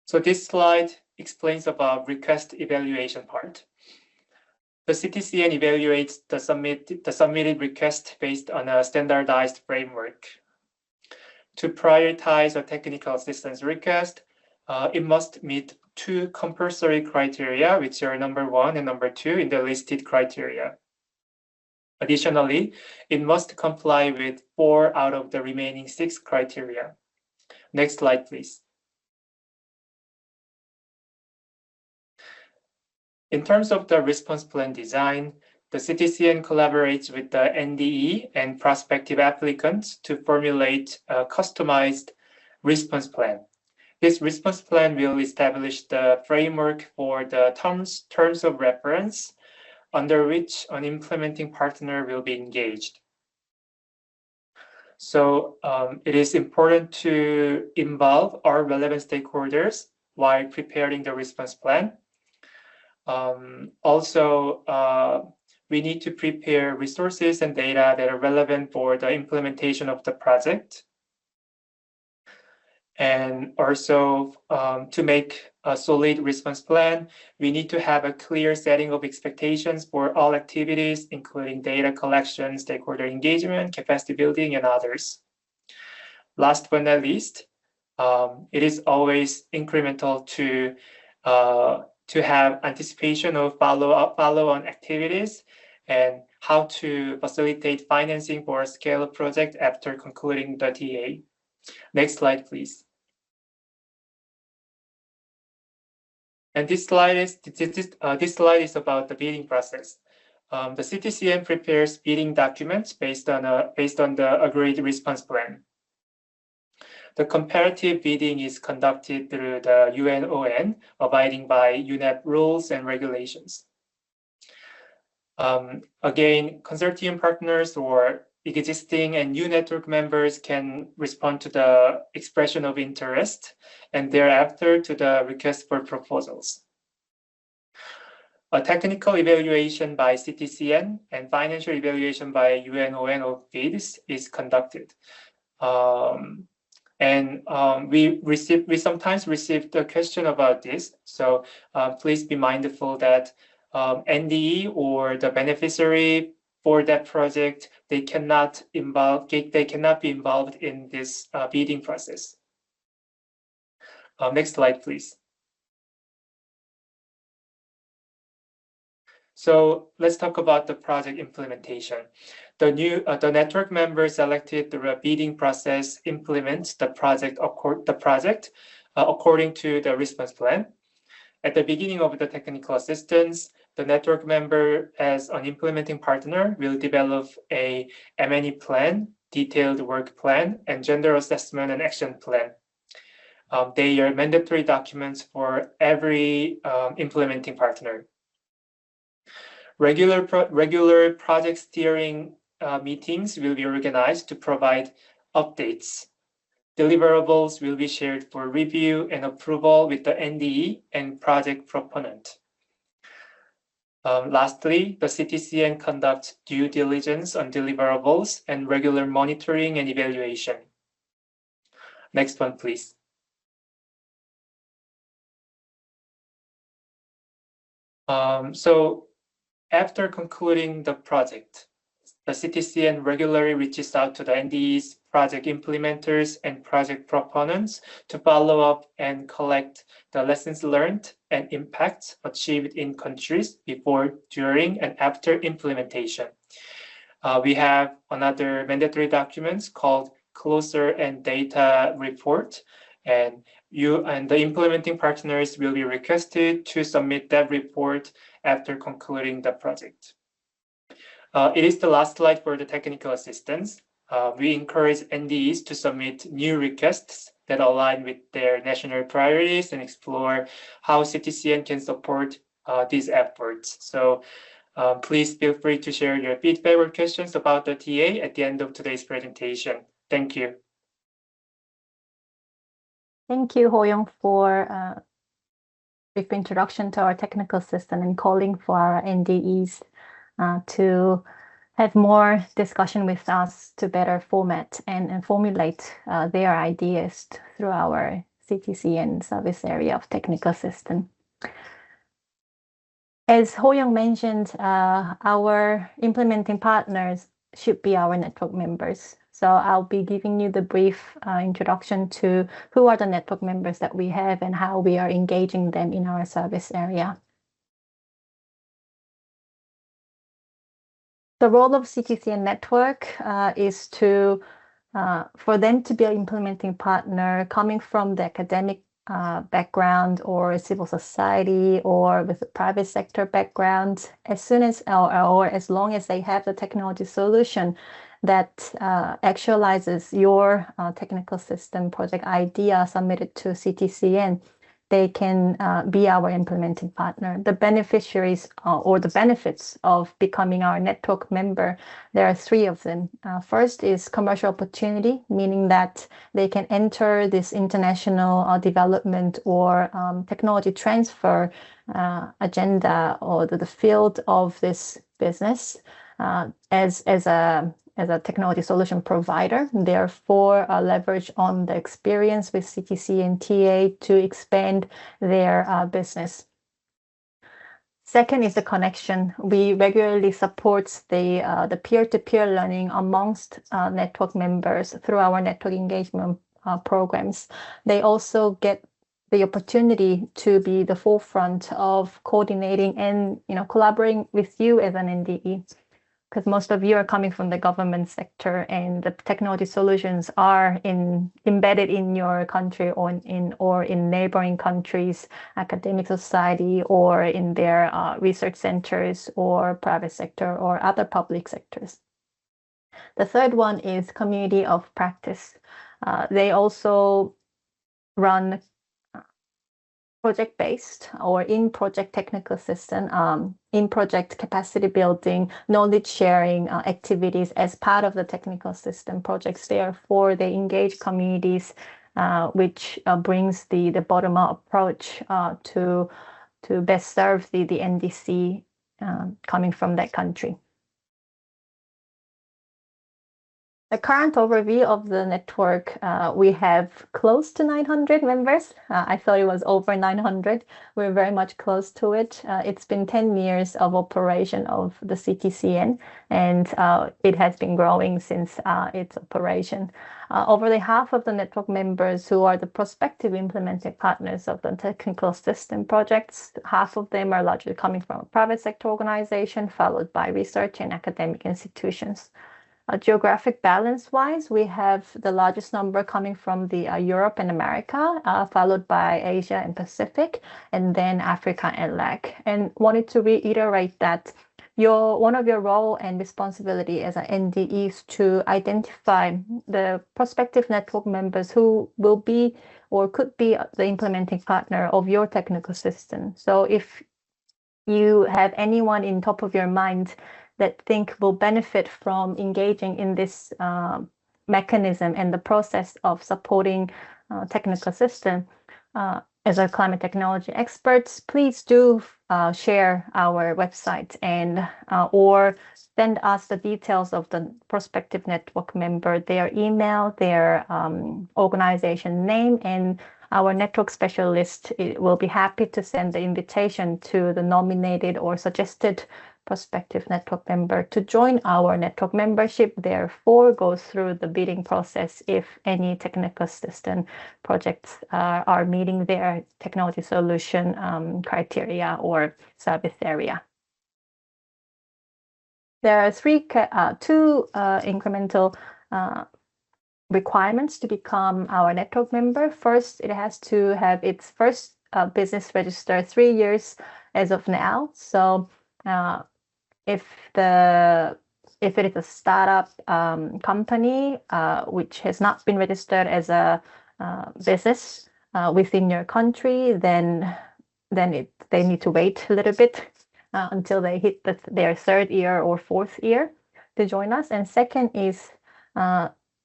[SPEAKER 3] So this slide explains about request evaluation part. The CTCN evaluates the submitted request based on a standardized framework. To prioritize a technical assistance request, it must meet 2 compulsory criteria, which are number 1 and number 2 in the listed criteria. Additionally, it must comply with 4 out of the remaining 6 criteria. Next slide, please. In terms of the response plan design, the CTCN collaborates with the NDE and prospective applicants to formulate a customized response plan. This response plan will establish the framework for the terms of reference under which an implementing partner will be engaged. So it is important to involve our relevant stakeholders while preparing the response plan. Also, we need to prepare resources and data that are relevant for the implementation of the project. And also, to make a solid response plan, we need to have a clear setting of expectations for all activities, including data collection, stakeholder engagement, capacity building, and others. Last but not least, it is always incremental to have anticipation of follow-on activities and how to facilitate financing for a scale-up project after concluding the TA. Next slide, please. And this slide is about the bidding process. The CTCN prepares bidding documents based on the agreed response plan. The comparative bidding is conducted through the UNON, abiding by UNEP rules and regulations. Again, consortium partners or existing and new network members can respond to the expression of interest and thereafter to the request for proposals. A technical evaluation by CTCN and financial evaluation by UNON of bids is conducted. We sometimes receive the question about this. So please be mindful that NDE or the beneficiary for that project, they cannot be involved in this bidding process. Next slide, please. So let's talk about the project implementation. The network member selected through a bidding process implements the project according to the response plan. At the beginning of the technical assistance, the network member as an implementing partner will develop a M&E plan, detailed work plan, and gender assessment and action plan. They are mandatory documents for every implementing partner. Regular project steering meetings will be organized to provide updates. Deliverables will be shared for review and approval with the NDE and project proponent. Lastly, the CTCN conducts due diligence on deliverables and regular monitoring and evaluation. Next one, please. So after concluding the project, the CTCN regularly reaches out to the NDEs, project implementers, and project proponents to follow up and collect the lessons learned and impacts achieved in countries before, during, and after implementation. We have another mandatory documents called Closer and Data Report, and You and the implementing partners will be requested to submit that report after concluding the project. It is the last slide for the technical assistance. We encourage NDEs to submit new requests that align with their national priorities and explore how CTCN can support these efforts. So please feel free to share your feedback or questions about the TA at the end of today's presentation. Thank you.
[SPEAKER 1] Thank you, Ho-Young, for a brief introduction to our technical system and calling for our NDEs to have more discussion with us to better format and formulate their ideas through our CTCN service area of technical system. As Ho-Young mentioned, our implementing partners should be our network members. So I'll be giving you the brief introduction to who are the network members that we have and how we are engaging them in our service area. The role of CTCN network is to for them to be an implementing partner coming from the academic background or civil society or with a private sector background, as soon as or as long as they have the technology solution that actualizes your technical system project idea submitted to CTCN, they can be our implementing partner. The beneficiaries or the benefits of becoming our network member, there are three of them. First is commercial opportunity, meaning that they can enter this international development or technology transfer agenda or the field of this business as a technology solution provider, therefore leverage on the experience with CTC and TA to expand their business. Second is the connection. We regularly support the peer-to-peer learning amongst network members through our network engagement programs. They also get the opportunity to be the forefront of coordinating and collaborating with you as an NDE. Because most of you are coming from the government sector and the technology solutions are embedded in your country or in neighboring countries, academic society, or in their research centers or private sector or other public sectors. The third one is community of practice. They also run project-based or in-project technical assistance, in-project capacity building, knowledge sharing activities as part of the technical system projects. Therefore, they engage communities, which brings the bottom-up approach to best serve the NDC coming from that country. The current overview of the network, we have close to 900 members. I thought it was over 900. We're very much close to it. It's been 10 years of operation of the CTCN, and it has been growing since its operation. Over the half of the network members who are the prospective implementing partners of the technical system projects, half of them are largely coming from a private sector organization, followed by research and academic institutions. Geographic balance-wise, we have the largest number coming from the Europe and America, followed by Asia and Pacific, and then Africa and LAC. And wanted to reiterate that one of your role and responsibility as an NDE is to identify the prospective network members who will be or could be the implementing partner of your technical system. So if you have anyone in top of your mind that think will benefit from engaging in this mechanism and the process of supporting technical system as a climate technology experts, please do share our website and or send us the details of the prospective network member, their email, their organization name, and our network specialist will be happy to send the invitation to the nominated or suggested prospective network member to join our network membership, therefore goes through the bidding process if any technical system projects are meeting their technology solution criteria or service area. There are two incremental requirements to become our network member. First, it has to have its first business register 3 years as of now. So if it is a startup company which has not been registered as a business within your country, then they need to wait a little bit until they hit their 3rd year or 4th year to join us. And second is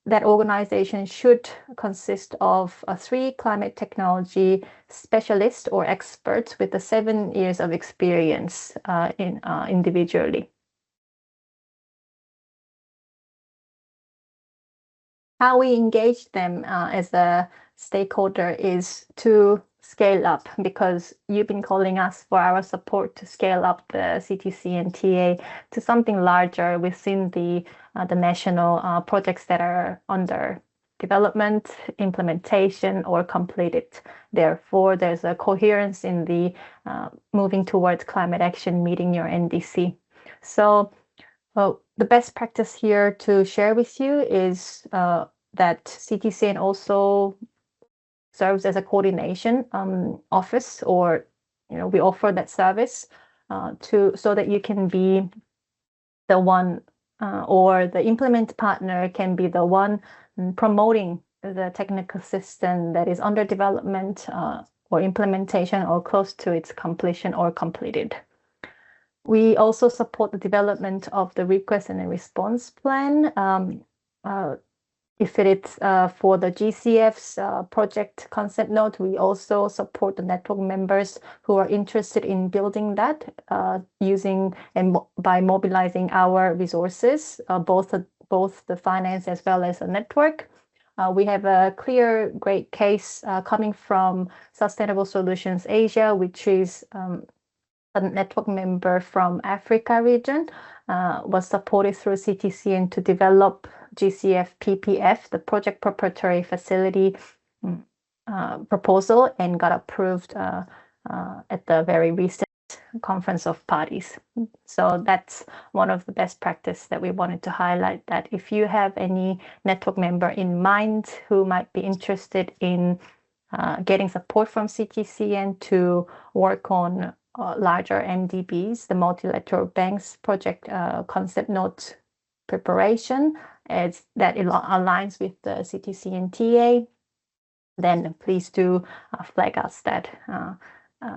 [SPEAKER 1] that organization should consist of 3 climate technology specialists or experts with 7 years of experience individually. How we engage them as a stakeholder is to scale up, because you've been calling us for our support to scale up the CTC and TA to something larger within the national projects that are under development, implementation, or completed. Therefore, there's a coherence in the moving towards climate action, meeting your NDC. So the best practice here to share with you is that CTCN also serves as a coordination office, or we offer that service so that you can be the one or the implement partner can be the one promoting the technical system that is under development or implementation or close to its completion or completed. We also support the development of the request and response plan. If it is for the GCF's project concept note, we also support the network members who are interested in building that using and by mobilizing our resources, both the finance as well as the network. We have a clear, great case coming from Sustainable Solutions Asia, which is a network member from Africa region, was supported through CTCN to develop GCF PPF, the Project Preparatory Facility proposal, and got approved at the very recent Conference of Parties. So that's one of the best practice that we wanted to highlight, that if you have any network member in mind who might be interested in getting support from CTCN to work on larger MDBs, the multilateral banks project concept note preparation, as that aligns with the CTCN TA, then please do flag us that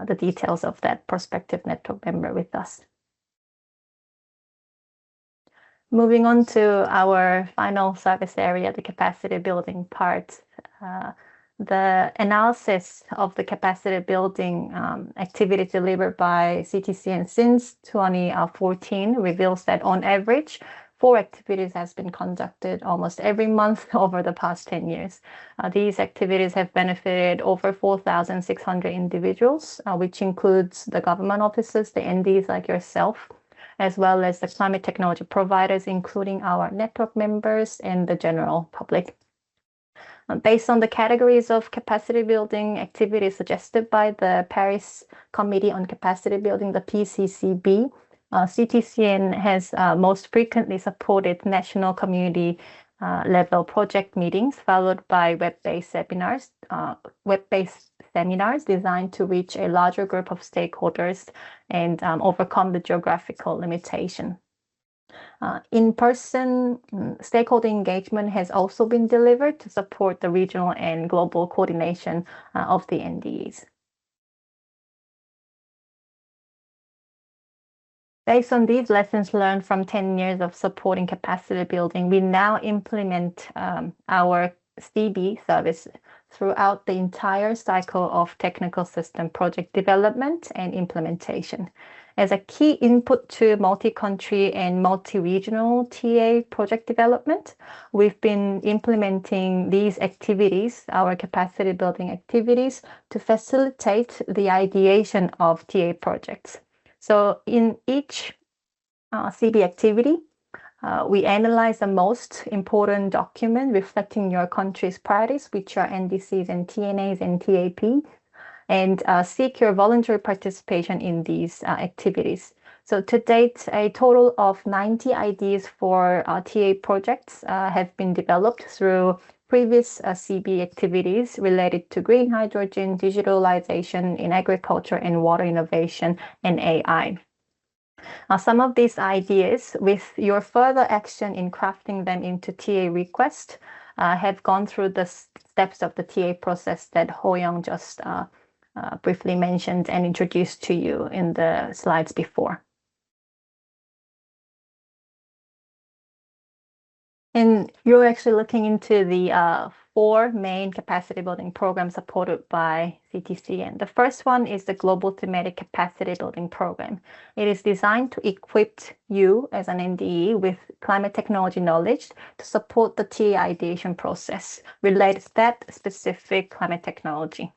[SPEAKER 1] the details of that prospective network member with us. Moving on to our final service area, the capacity building part. The analysis of the capacity building activity delivered by CTCN since 2014 reveals that on average, 4 activities has been conducted almost every month over the past 10 years. These activities have benefited over 4,600 individuals, which includes the government offices, the NDEs like yourself, as well as the climate technology providers, including our network members and the general public. Based on the categories of capacity building activities suggested by the Paris Committee on Capacity Building, the PCCB, CTCN has most frequently supported national community level project meetings, followed by web-based seminars designed to reach a larger group of stakeholders and overcome the geographical limitation. In-person stakeholder engagement has also been delivered to support the regional and global coordination of the NDEs. Based on these lessons learned from 10 years of supporting capacity building, we now implement our CB service throughout the entire cycle of technical system project development and implementation. As a key input to multi-country and multi-regional TA project development, we've been implementing these activities, our capacity building activities, to facilitate the ideation of TA projects. So in each CB activity, we analyze the most important document reflecting your country's priorities, which are NDCs and TNAs and TAP, and seek your voluntary participation in these activities. So to date, a total of 90 ideas for TA projects have been developed through previous CB activities related to green hydrogen, digitalization in agriculture and water innovation and AI. Some of these ideas, with your further action in crafting them into TA request, have gone through the steps of the TA process that Ho-young just briefly mentioned and introduced to you in the slides before. And you're actually looking into the 4 main capacity building programs supported by CTCN. The first one is the Global Thematic Capacity Building Program. It is designed to equip you as an NDE with climate technology knowledge to support the TA ideation process related to that specific climate technology.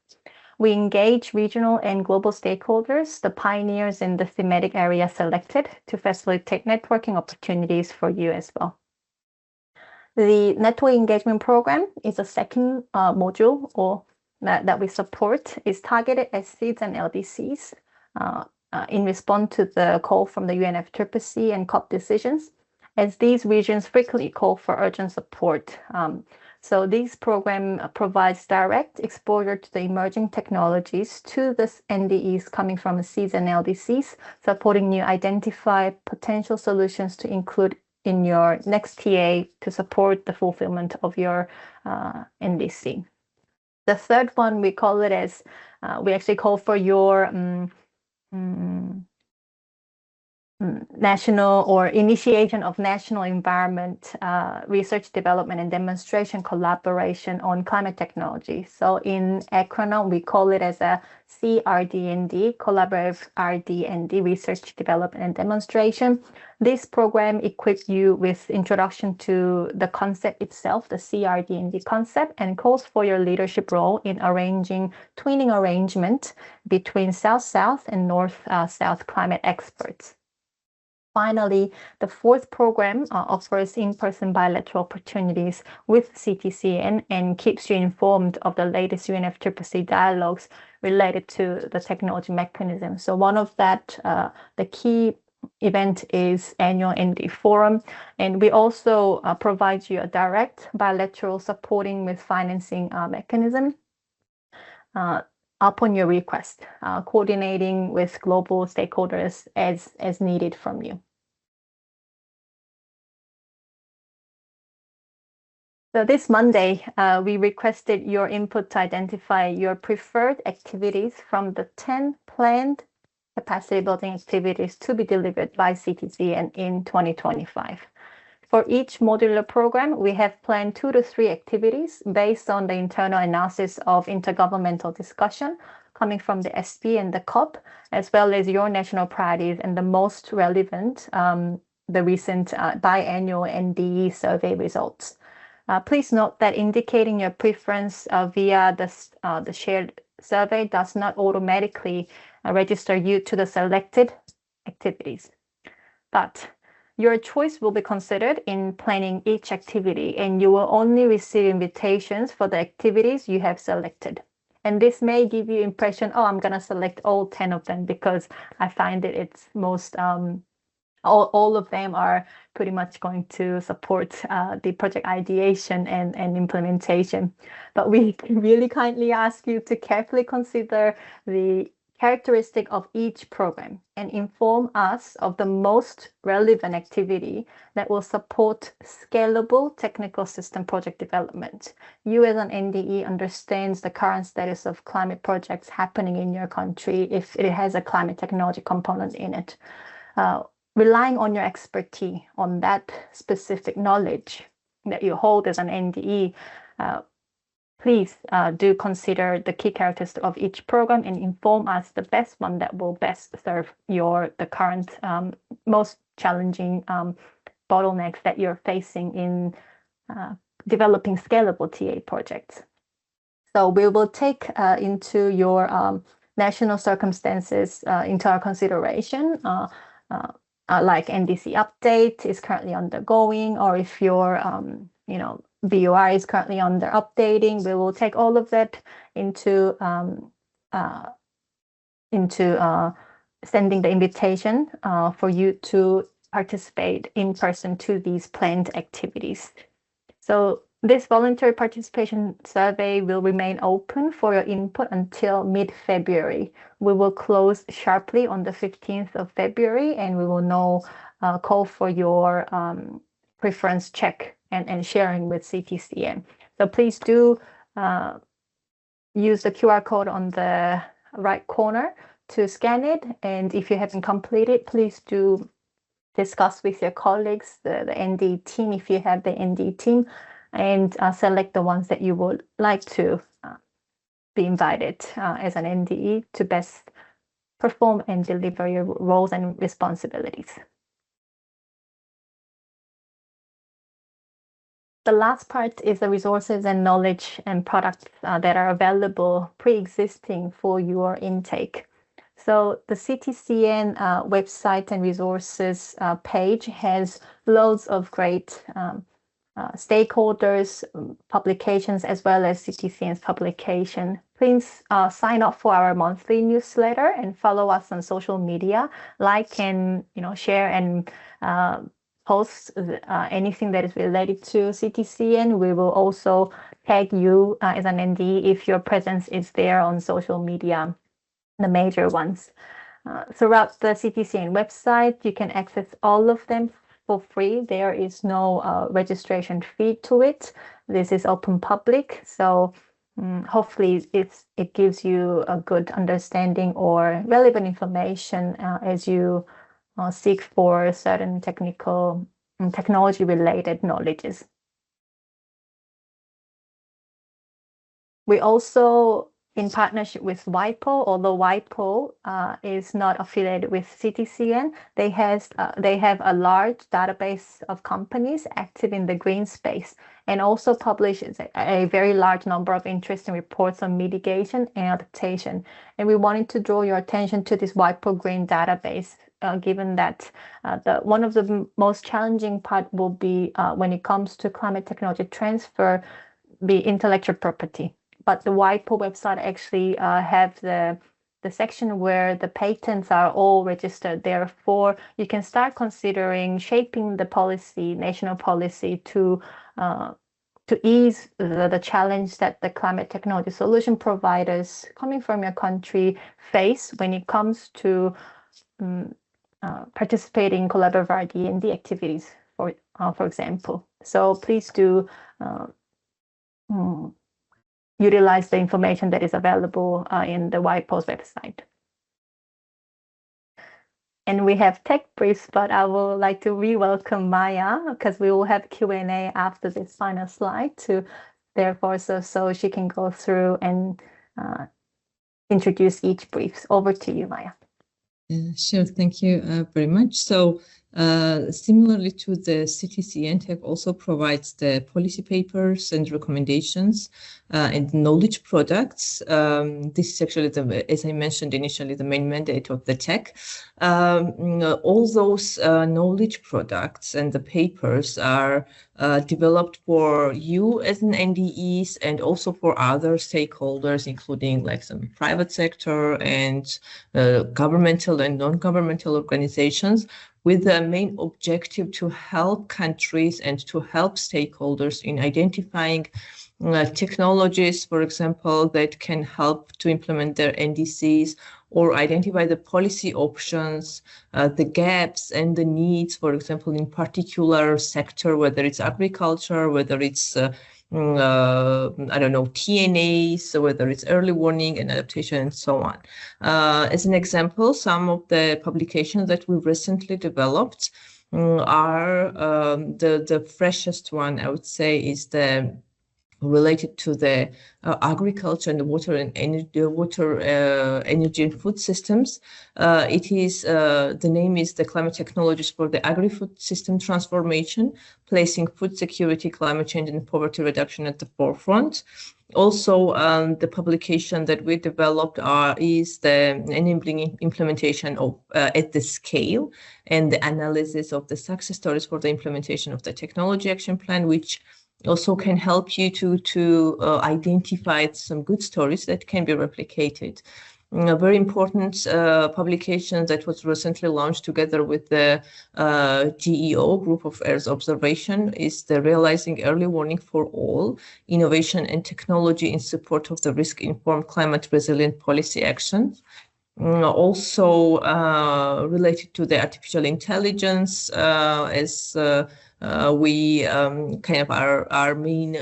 [SPEAKER 1] We engage regional and global stakeholders, the pioneers in the thematic area selected, to facilitate networking opportunities for you as well. The Network Engagement Program is a second module that we support. It's targeted at seeds and LDCs in response to the call from the UNFCCC and COP decisions, as these regions frequently call for urgent support. So this program provides direct exposure to the emerging technologies to the NDEs coming from the seeds and LDCs, supporting you identify potential solutions to include in your next TA to support the fulfillment of your NDC. The third one, we call it as, we actually call for your national or initiation of national environment research, development, and demonstration collaboration on climate technology. So in acronym, we call it as a CRDND, Collaborative RD&D, Research, Development, and Demonstration. This program equips you with introduction to the concept itself, the CRD&D concept, and calls for your leadership role in arranging twinning arrangement between South-South and North-South climate experts. Finally, the fourth program offers in-person bilateral opportunities with CTCN and keeps you informed of the latest UNFCCC dialogues related to the technology mechanism. So one of that, the key event is annual NDE Forum, and we also provide you a direct bilateral supporting with financing mechanism upon your request, coordinating with global stakeholders as needed from you. So this Monday, we requested your input to identify your preferred activities from the 10 planned capacity building activities to be delivered by CTCN in 2025. For each modular program, we have planned 2 to 3 activities based on the internal analysis of intergovernmental discussion coming from the SP and the COP, as well as your national priorities and the most relevant, the recent biannual NDE survey results. Please note that indicating your preference via the shared survey does not automatically register you to the selected activities. But your choice will be considered in planning each activity, and you will only receive invitations for the activities you have selected. And this may give you impression, oh, I'm going to select all 10 of them because I find that it's most all of them are pretty much going to support the project ideation and implementation. But we really kindly ask you to carefully consider the characteristic of each program and inform us of the most relevant activity that will support scalable technical system project development. You as an NDE understands the current status of climate projects happening in your country if it has a climate technology component in it. Relying on your expertise on that specific knowledge that you hold as an NDE, please do consider the key characteristics of each program and inform us the best one that will best serve the current most challenging bottlenecks that you're facing in developing scalable TA projects. So we will take into your national circumstances into our consideration. Like NDC update is currently undergoing, or if your BOR is currently under updating, we will take all of that into sending the invitation for you to participate in person to these planned activities. So This voluntary participation survey will remain open for your input until mid-February. We will close sharply on the 15th of February, and we will now call for your preference check and sharing with CTCN. So please do use the QR code on the right corner to scan it. And if you haven't completed, please do discuss with your colleagues, the NDE team, if you have the NDE team, and select the ones that you would like to be invited as an NDE to best perform and deliver your roles and responsibilities. The last part is the resources and knowledge and products that are available pre-existing for your intake. So the CTCN website and resources page has loads of great stakeholders, publications, as well as CTCN's publication. Please sign up for our monthly newsletter and follow us on social media, like and share and post anything that is related to CTCN. We will also tag you as an NDE if your presence is there on social media, the major ones. Throughout the CTCN website, you can access all of them for free. There is no registration fee to it. This is open public, so hopefully it gives you a good understanding or relevant information as you seek for certain technology-related knowledges. We also, in partnership with WIPO, although WIPO is not affiliated with CTCN, they have a large database of companies active in the green space, and also publishes a very large number of interesting reports on mitigation and adaptation. And we wanted to draw your attention to this WIPO Green database, given that one of the most challenging part will be when it comes to climate technology transfer, be intellectual property. But the WIPO website actually have the section where the patents are all registered. Therefore, you can start considering shaping the policy, national policy, to ease the challenge that the climate technology solution providers coming from your country face when it comes to participating in collaborative R&D activities, for example. So please do utilize the information that is available in the WIPO's website. And we have tech briefs, but I would like to re-welcome Maya, because we will have Q&A after this final slide so she can go through and introduce each brief. Over to you, Maya.
[SPEAKER 4] Sure, thank you very much. So similarly to the CTCN, TEC also provides the policy papers and recommendations and knowledge products. This is actually, as I mentioned initially, the main mandate of the TEC. All those knowledge products and the papers are developed for you as an NDEs and also for other stakeholders, including like some private sector and governmental and non-governmental organizations, with the main objective to help countries and to help stakeholders in identifying technologies, for example, that can help to implement their NDCs, or identify the policy options, the gaps and the needs, for example, in particular sector, whether it's agriculture, whether it's TNAs, whether it's early warning and adaptation and so on. As an example, some of the publications that we recently developed are the freshest one, I would say, is the related to the agriculture and the water and energy and food systems. It is the name is the Climate Technologies for the Agri-Food System Transformation, placing food security, climate change, and poverty reduction at the forefront. Also, the publication that we developed is the enabling implementation of at the scale, and the analysis of the success stories for the implementation of the technology action plan, which also can help you to identify some good stories that can be replicated. A very important publication that was recently launched together with the GEO, Group of Earth Observation, is the Realizing Early Warning for All, Innovation and Technology in Support of the Risk-Informed Climate Resilient Policy Actions. Also related to the artificial intelligence, as we kind of our main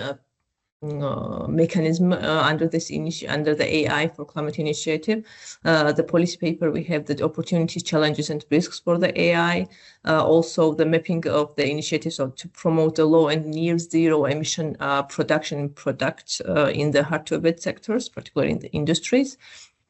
[SPEAKER 4] mechanism under the AI for Climate Initiative. The policy paper, we have the opportunities, challenges, and risks for the AI. Also, the mapping of the initiatives to promote the low and near zero emission production products in the hard-to-abate sectors, particularly in the industries.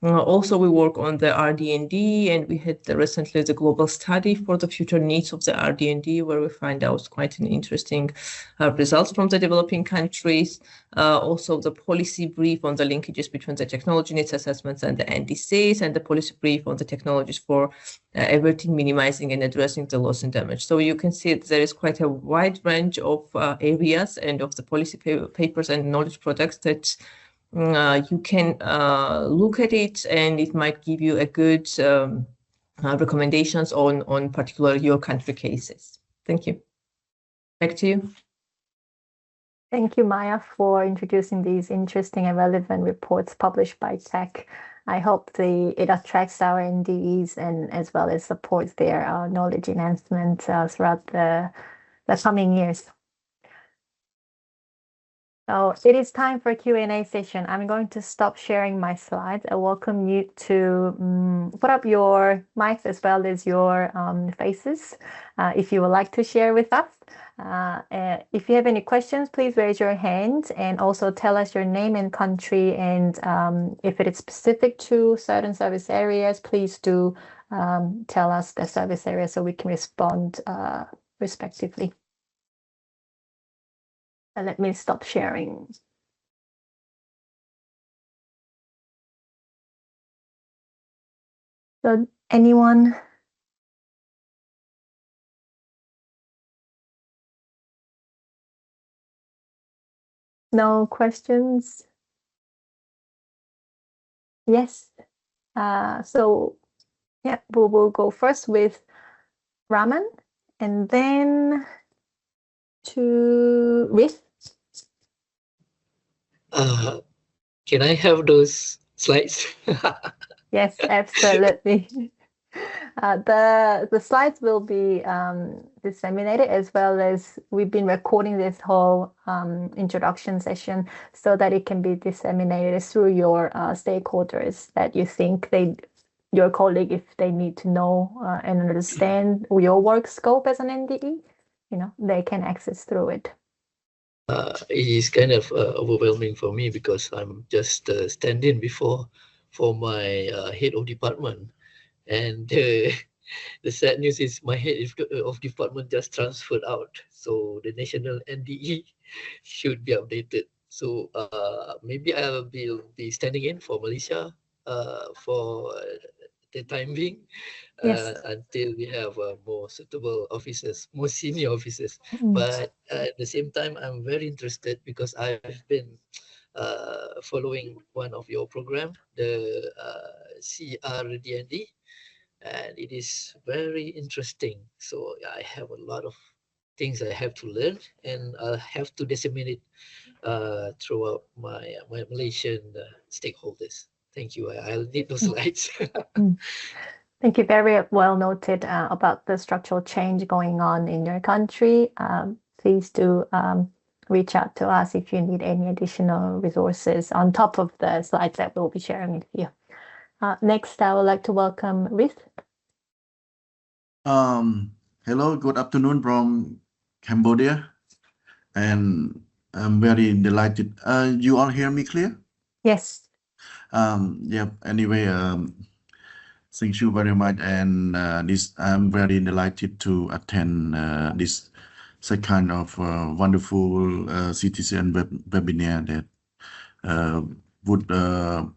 [SPEAKER 4] Also, we work on the RD&D, and we had recently the global study for the future needs of the RD&D, where we find out quite an interesting results from the developing countries. Also, the policy brief on the linkages between the technology needs assessments and the NDCs, and the policy brief on the technologies for averting, minimizing, and addressing the loss and damage. So you can see there is quite a wide range of areas and of the policy papers and knowledge products that you can look at it, and it might give you a good recommendations on particular your country cases. Thank you. Back to you.
[SPEAKER 1] Thank you, Maya, for introducing these interesting and relevant reports published by TEC. I hope it attracts our NDEs and as well as supports their knowledge enhancement throughout the coming years. So it is time for a Q&A session. I'm going to stop sharing my slides. I welcome you to put up your mics as well as your faces if you would like to share with us. If you have any questions, please raise your hand and also tell us your name and country. And if it is specific to certain service areas, please do tell us the service area so we can respond respectively. Let me stop sharing. So anyone? No questions? Yes. So yeah, we'll go first with Raman and then to Riz.
[SPEAKER 6] Can I have those slides?
[SPEAKER 1] Yes, absolutely. The slides will be disseminated, as well as we've been recording this whole introduction session so that it can be disseminated through your stakeholders that you think your colleague, if they need to know and understand your work scope as an NDE, they can access through it.
[SPEAKER 6] It is kind of overwhelming for me because I'm just standing for my head of department, and the sad news is my head of department just transferred out, so the national NDE should be updated. So maybe I will be standing in for Malaysia for the time being.
[SPEAKER 1] Yes.
[SPEAKER 6] Until we have more suitable officers, more senior officers. But at the same time, I'm very interested because I've been following one of your program, the CRDND, and it is very interesting. So I have a lot of things I have to learn, and I'll have to disseminate throughout my Malaysian stakeholders. Thank you. I'll need those slides.
[SPEAKER 1] Thank you. Very well noted about the structural change going on in your country. Please do reach out to us if you need any additional resources on top of the slides that we'll be sharing with you. Next, I would like to welcome Riz.
[SPEAKER 7] Hello, good afternoon from Cambodia, and I'm very delighted. You all hear me clear?
[SPEAKER 1] Yes.
[SPEAKER 7] Yeah. Anyway, thank you very much, and I'm very delighted to attend this kind of wonderful citizen webinar that would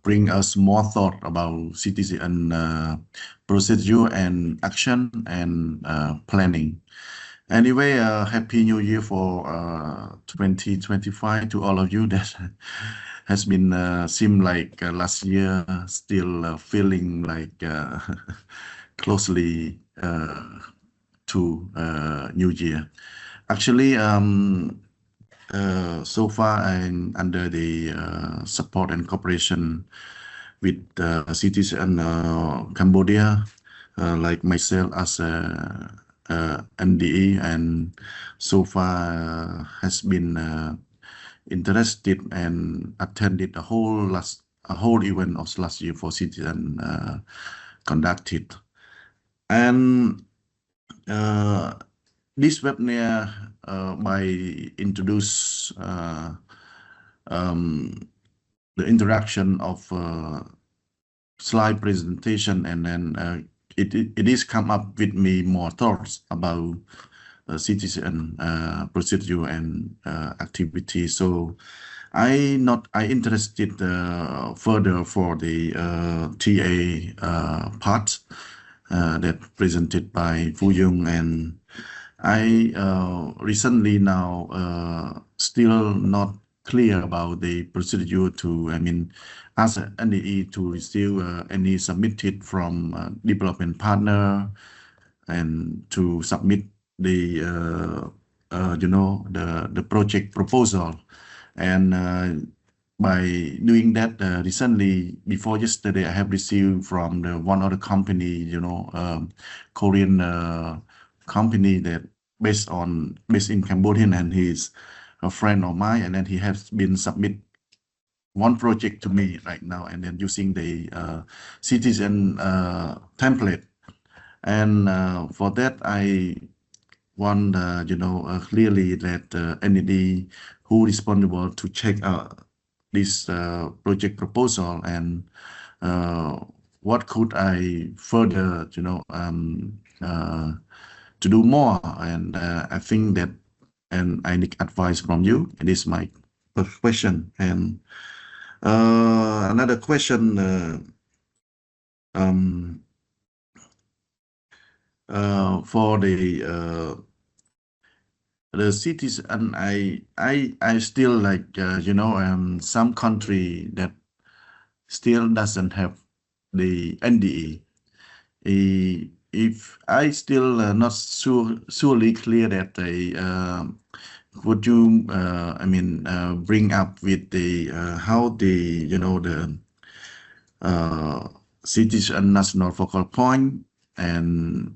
[SPEAKER 7] bring us more thought about citizen procedure and action and planning. Anyway, Happy New Year for 2025 to all of you that has been seemed like last year, still feeling like closely to New Year. Actually, so far I'm under the support and cooperation with cities in Cambodia, like myself as a NDE, and so far has been interested and attended a whole event of last year for citizen conducted. And this webinar by introduce the interaction of slide presentation, and then it is come up with me more thoughts about citizen procedure and activity. So I interested further for the TA part that presented by Fu Yung, and I recently now still not clear about the procedure to, I mean, as an NDE to receive any submitted from development partner, and to submit the the project proposal. And by doing that, recently, before yesterday, I have received from the one other company, Korean company that based in Cambodian, and he's a friend of mine, and then he has been submit one project to me right now, and then using the citizen template. And for that, I want clearly that NDE who responsible to check out this project proposal, and what could I further to do more. And I think that, and I need advice from you. It is my first question. And another question for the cities, and I still like some country that still doesn't have the NDE. If I still not surely clear that they would you bring up with the how the the cities and national focal point, and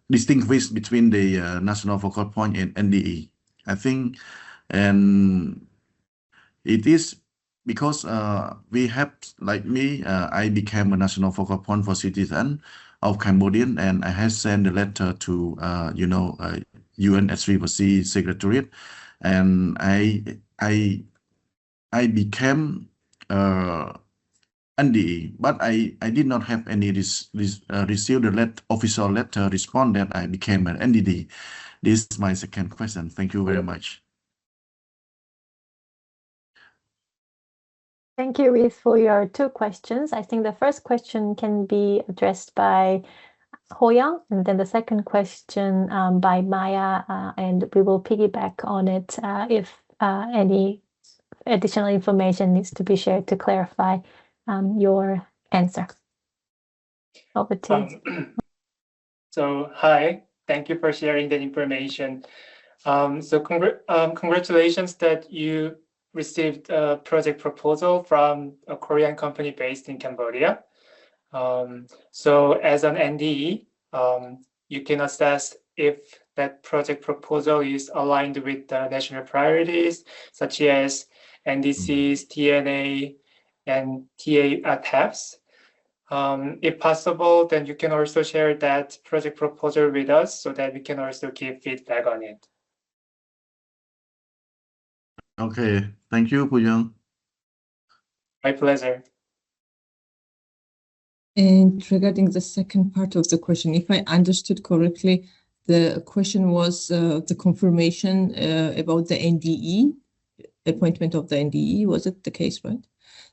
[SPEAKER 7] distinguish between the national focal point and NDE. I think, and it is because we have, like me, I became a national focal point for citizen of Cambodian, and I have sent a letter to UNHCR Secretariat, and I became NDE, but I did not have any received the official letter respond that I became an NDE. This is my second question. Thank you very much.
[SPEAKER 1] Thank you, Reese, for your two questions. I think the first question can be addressed by Ho-young, and then the second question by Maya, and we will piggyback on it if any additional information needs to be shared to clarify your answer. Over to you.
[SPEAKER 3] So hi, thank you for sharing that information. So congratulations that you received a project proposal from a Korean company based in Cambodia. So as an NDE, you can assess if that project proposal is aligned with the national priorities, such as NDCs, TNA, and TA TAPs. If possible, then you can also share that project proposal with us so that we can also give feedback on it.
[SPEAKER 7] Okay, thank you, Fu-young.
[SPEAKER 3] My pleasure.
[SPEAKER 4] And regarding the second part of the question, if I understood correctly, the question was the confirmation about the NDE, appointment of the NDE. Was it the case, right?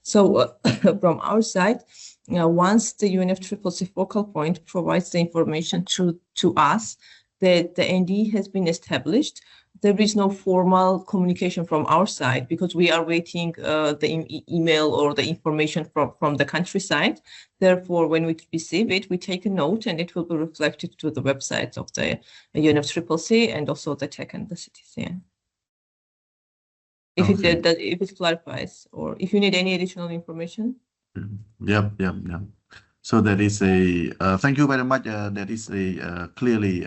[SPEAKER 4] So from our side, once the UNFCCC focal point provides the information to us that the NDE has been established, there is no formal communication from our side because we are waiting the email or the information from the countryside. Therefore, when we receive it, we take a note and it will be reflected to the websites of the UNFCCC and also the TEC and the CTCN. If it clarifies, or if you need any additional information.
[SPEAKER 7] Yep. So that is a thank you very much. That is a clearly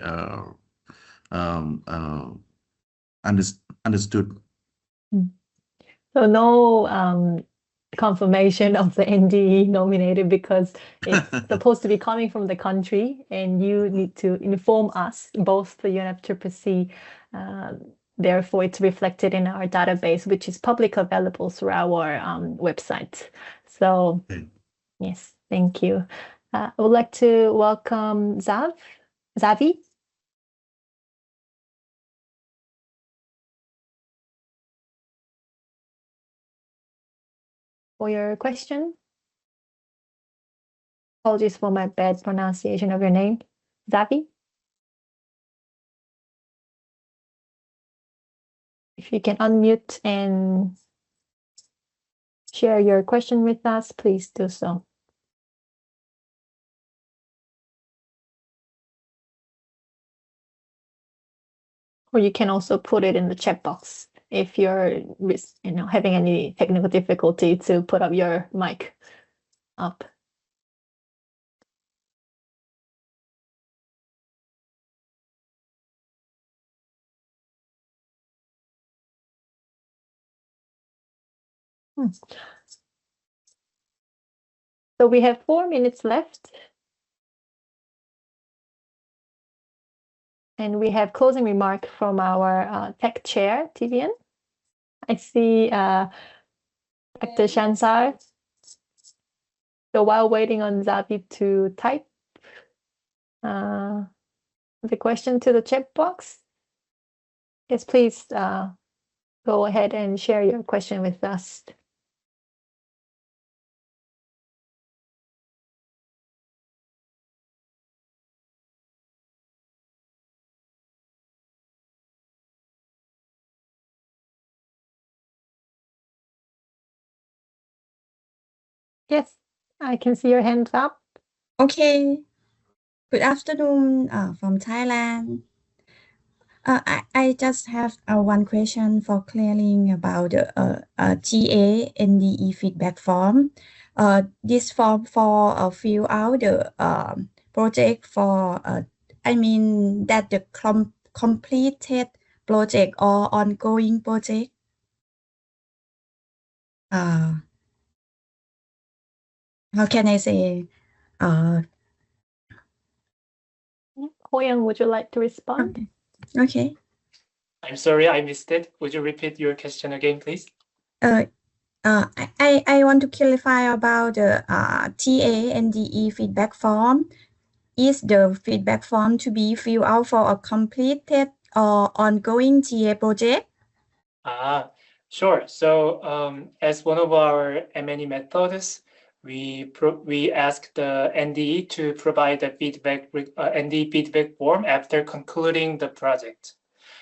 [SPEAKER 7] understood.
[SPEAKER 1] So no confirmation of the NDE nominated because it's supposed to be coming from the country, and you need to inform us, both the UNFCCC. Therefore, it's reflected in our database, which is public available through our website. So, yes, thank you. I would like to welcome Zavi. For your question. Apologies for my bad pronunciation of your name. Zavi? If you can unmute and share your question with us, please do so. Or you can also put it in the chat box if you're having any technical difficulty to put up your mic up. So we have 4 minutes left. And we have closing remark from our tech chair, TVN. I see Dr. Shansar. So while waiting on Zavi to type the question to the chat box, yes, please go ahead and share your question with us. Yes, I can see your hand up.
[SPEAKER 8] Okay. Good afternoon from Thailand. I just have one question for clearing about the TA NDE feedback form. This form for fill out the project for, I mean that the completed project or ongoing project. How can I say?
[SPEAKER 1] Ho-young, would you like to respond?
[SPEAKER 8] Okay.
[SPEAKER 3] I'm sorry, I missed it. Would you repeat your question again, please?
[SPEAKER 8] I want to clarify about the TA NDE feedback form. Is the feedback form to be filled out for a completed or ongoing TA project?
[SPEAKER 3] Sure. So as one of our M&E methods, we ask the NDE to provide the feedback NDE feedback form after concluding the project.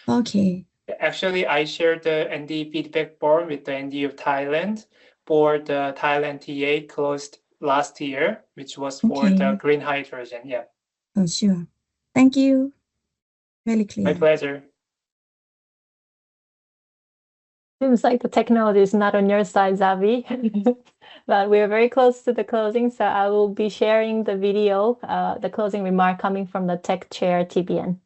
[SPEAKER 8] Okay.
[SPEAKER 3] Actually, I shared the NDE feedback form with the NDE of Thailand for the Thailand TA closed last year, which was for the green hydrogen. Yeah.
[SPEAKER 8] Oh, sure. Thank you. Very clear.
[SPEAKER 3] My pleasure.
[SPEAKER 1] Seems like the technology is not on your side, Zavi, but we're very close to the closing. So I will be sharing the video, the closing remark coming from the tech chair, TBN.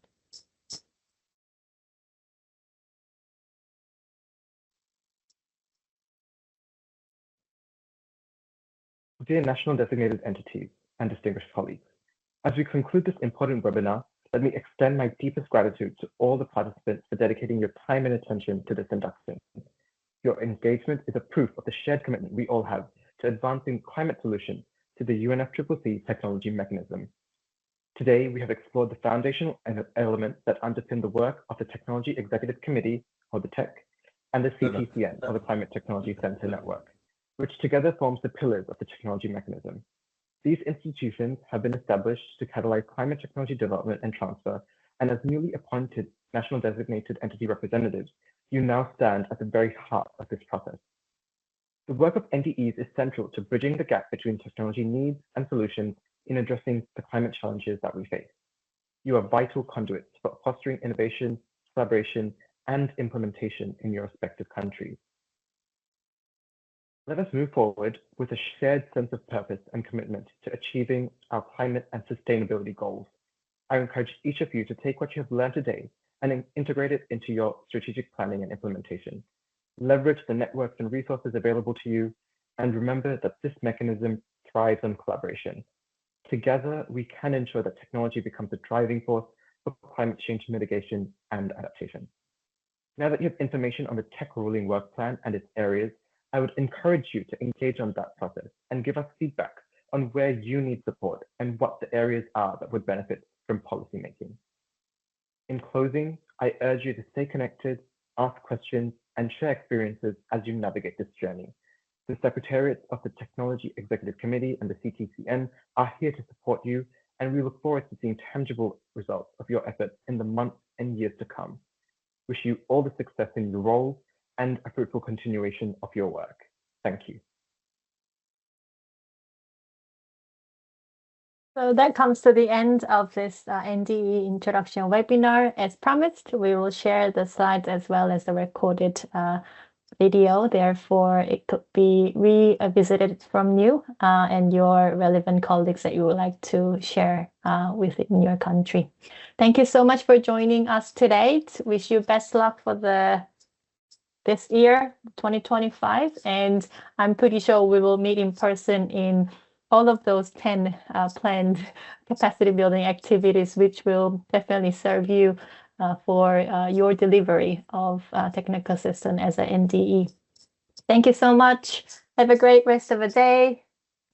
[SPEAKER 9] Dear National Designated Entities and distinguished colleagues, as we conclude this important webinar, let me extend my deepest gratitude to all the participants for dedicating your time and attention to this induction. Your engagement is a proof of the shared commitment we all have to advancing climate solutions to the UNFCCC technology mechanism. Today, we have explored the foundational elements that underpin the work of the Technology Executive Committee, or the TEC, and the CTCN, or the Climate Technology Center Network, which together forms the pillars of the technology mechanism. These institutions have been established to catalyze climate technology development and transfer and as newly appointed National Designated Entity representatives, you now stand at the very heart of this process. The work of NDEs is central to bridging the gap between technology needs and solutions in addressing the climate challenges that we face. You are vital conduits for fostering innovation, collaboration, and implementation in your respective countries. Let us move forward with a shared sense of purpose and commitment to achieving our climate and sustainability goals. I encourage each of you to take what you have learned today and integrate it into your strategic planning and implementation. Leverage the networks and resources available to you, and remember that this mechanism thrives on collaboration. Together, we can ensure that technology becomes a driving force for climate change mitigation and adaptation. Now that you have information on the tech ruling work plan and its areas, I would encourage you to engage on that process and give us feedback on where you need support and what the areas are that would benefit from policymaking. In closing, I urge you to stay connected, ask questions, and share experiences as you navigate this journey. The Secretariats of the Technology Executive Committee and the CTCN are here to support you, and we look forward to seeing tangible results of your efforts in the months and years to come. Wish you all the success in your role and a fruitful continuation of your work. Thank you.
[SPEAKER 1] So that comes to the end of this NDE introduction webinar. As promised, we will share the slides as well as the recorded video. Therefore, it could be revisited from you and your relevant colleagues that you would like to share within your country. Thank you so much for joining us today. Wish you best luck for this year, 2025. And I'm pretty sure we will meet in person in all of those 10 planned capacity building activities, which will definitely serve you for your delivery of technical assistance as an NDE. Thank you so much. Have a great rest of the day.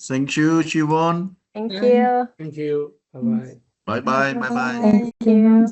[SPEAKER 7] Thank you, Siobhan.
[SPEAKER 1] Thank you.
[SPEAKER 5] Thank you. Bye-bye.
[SPEAKER 7] Bye-bye. Bye-bye.
[SPEAKER 1] Thank you.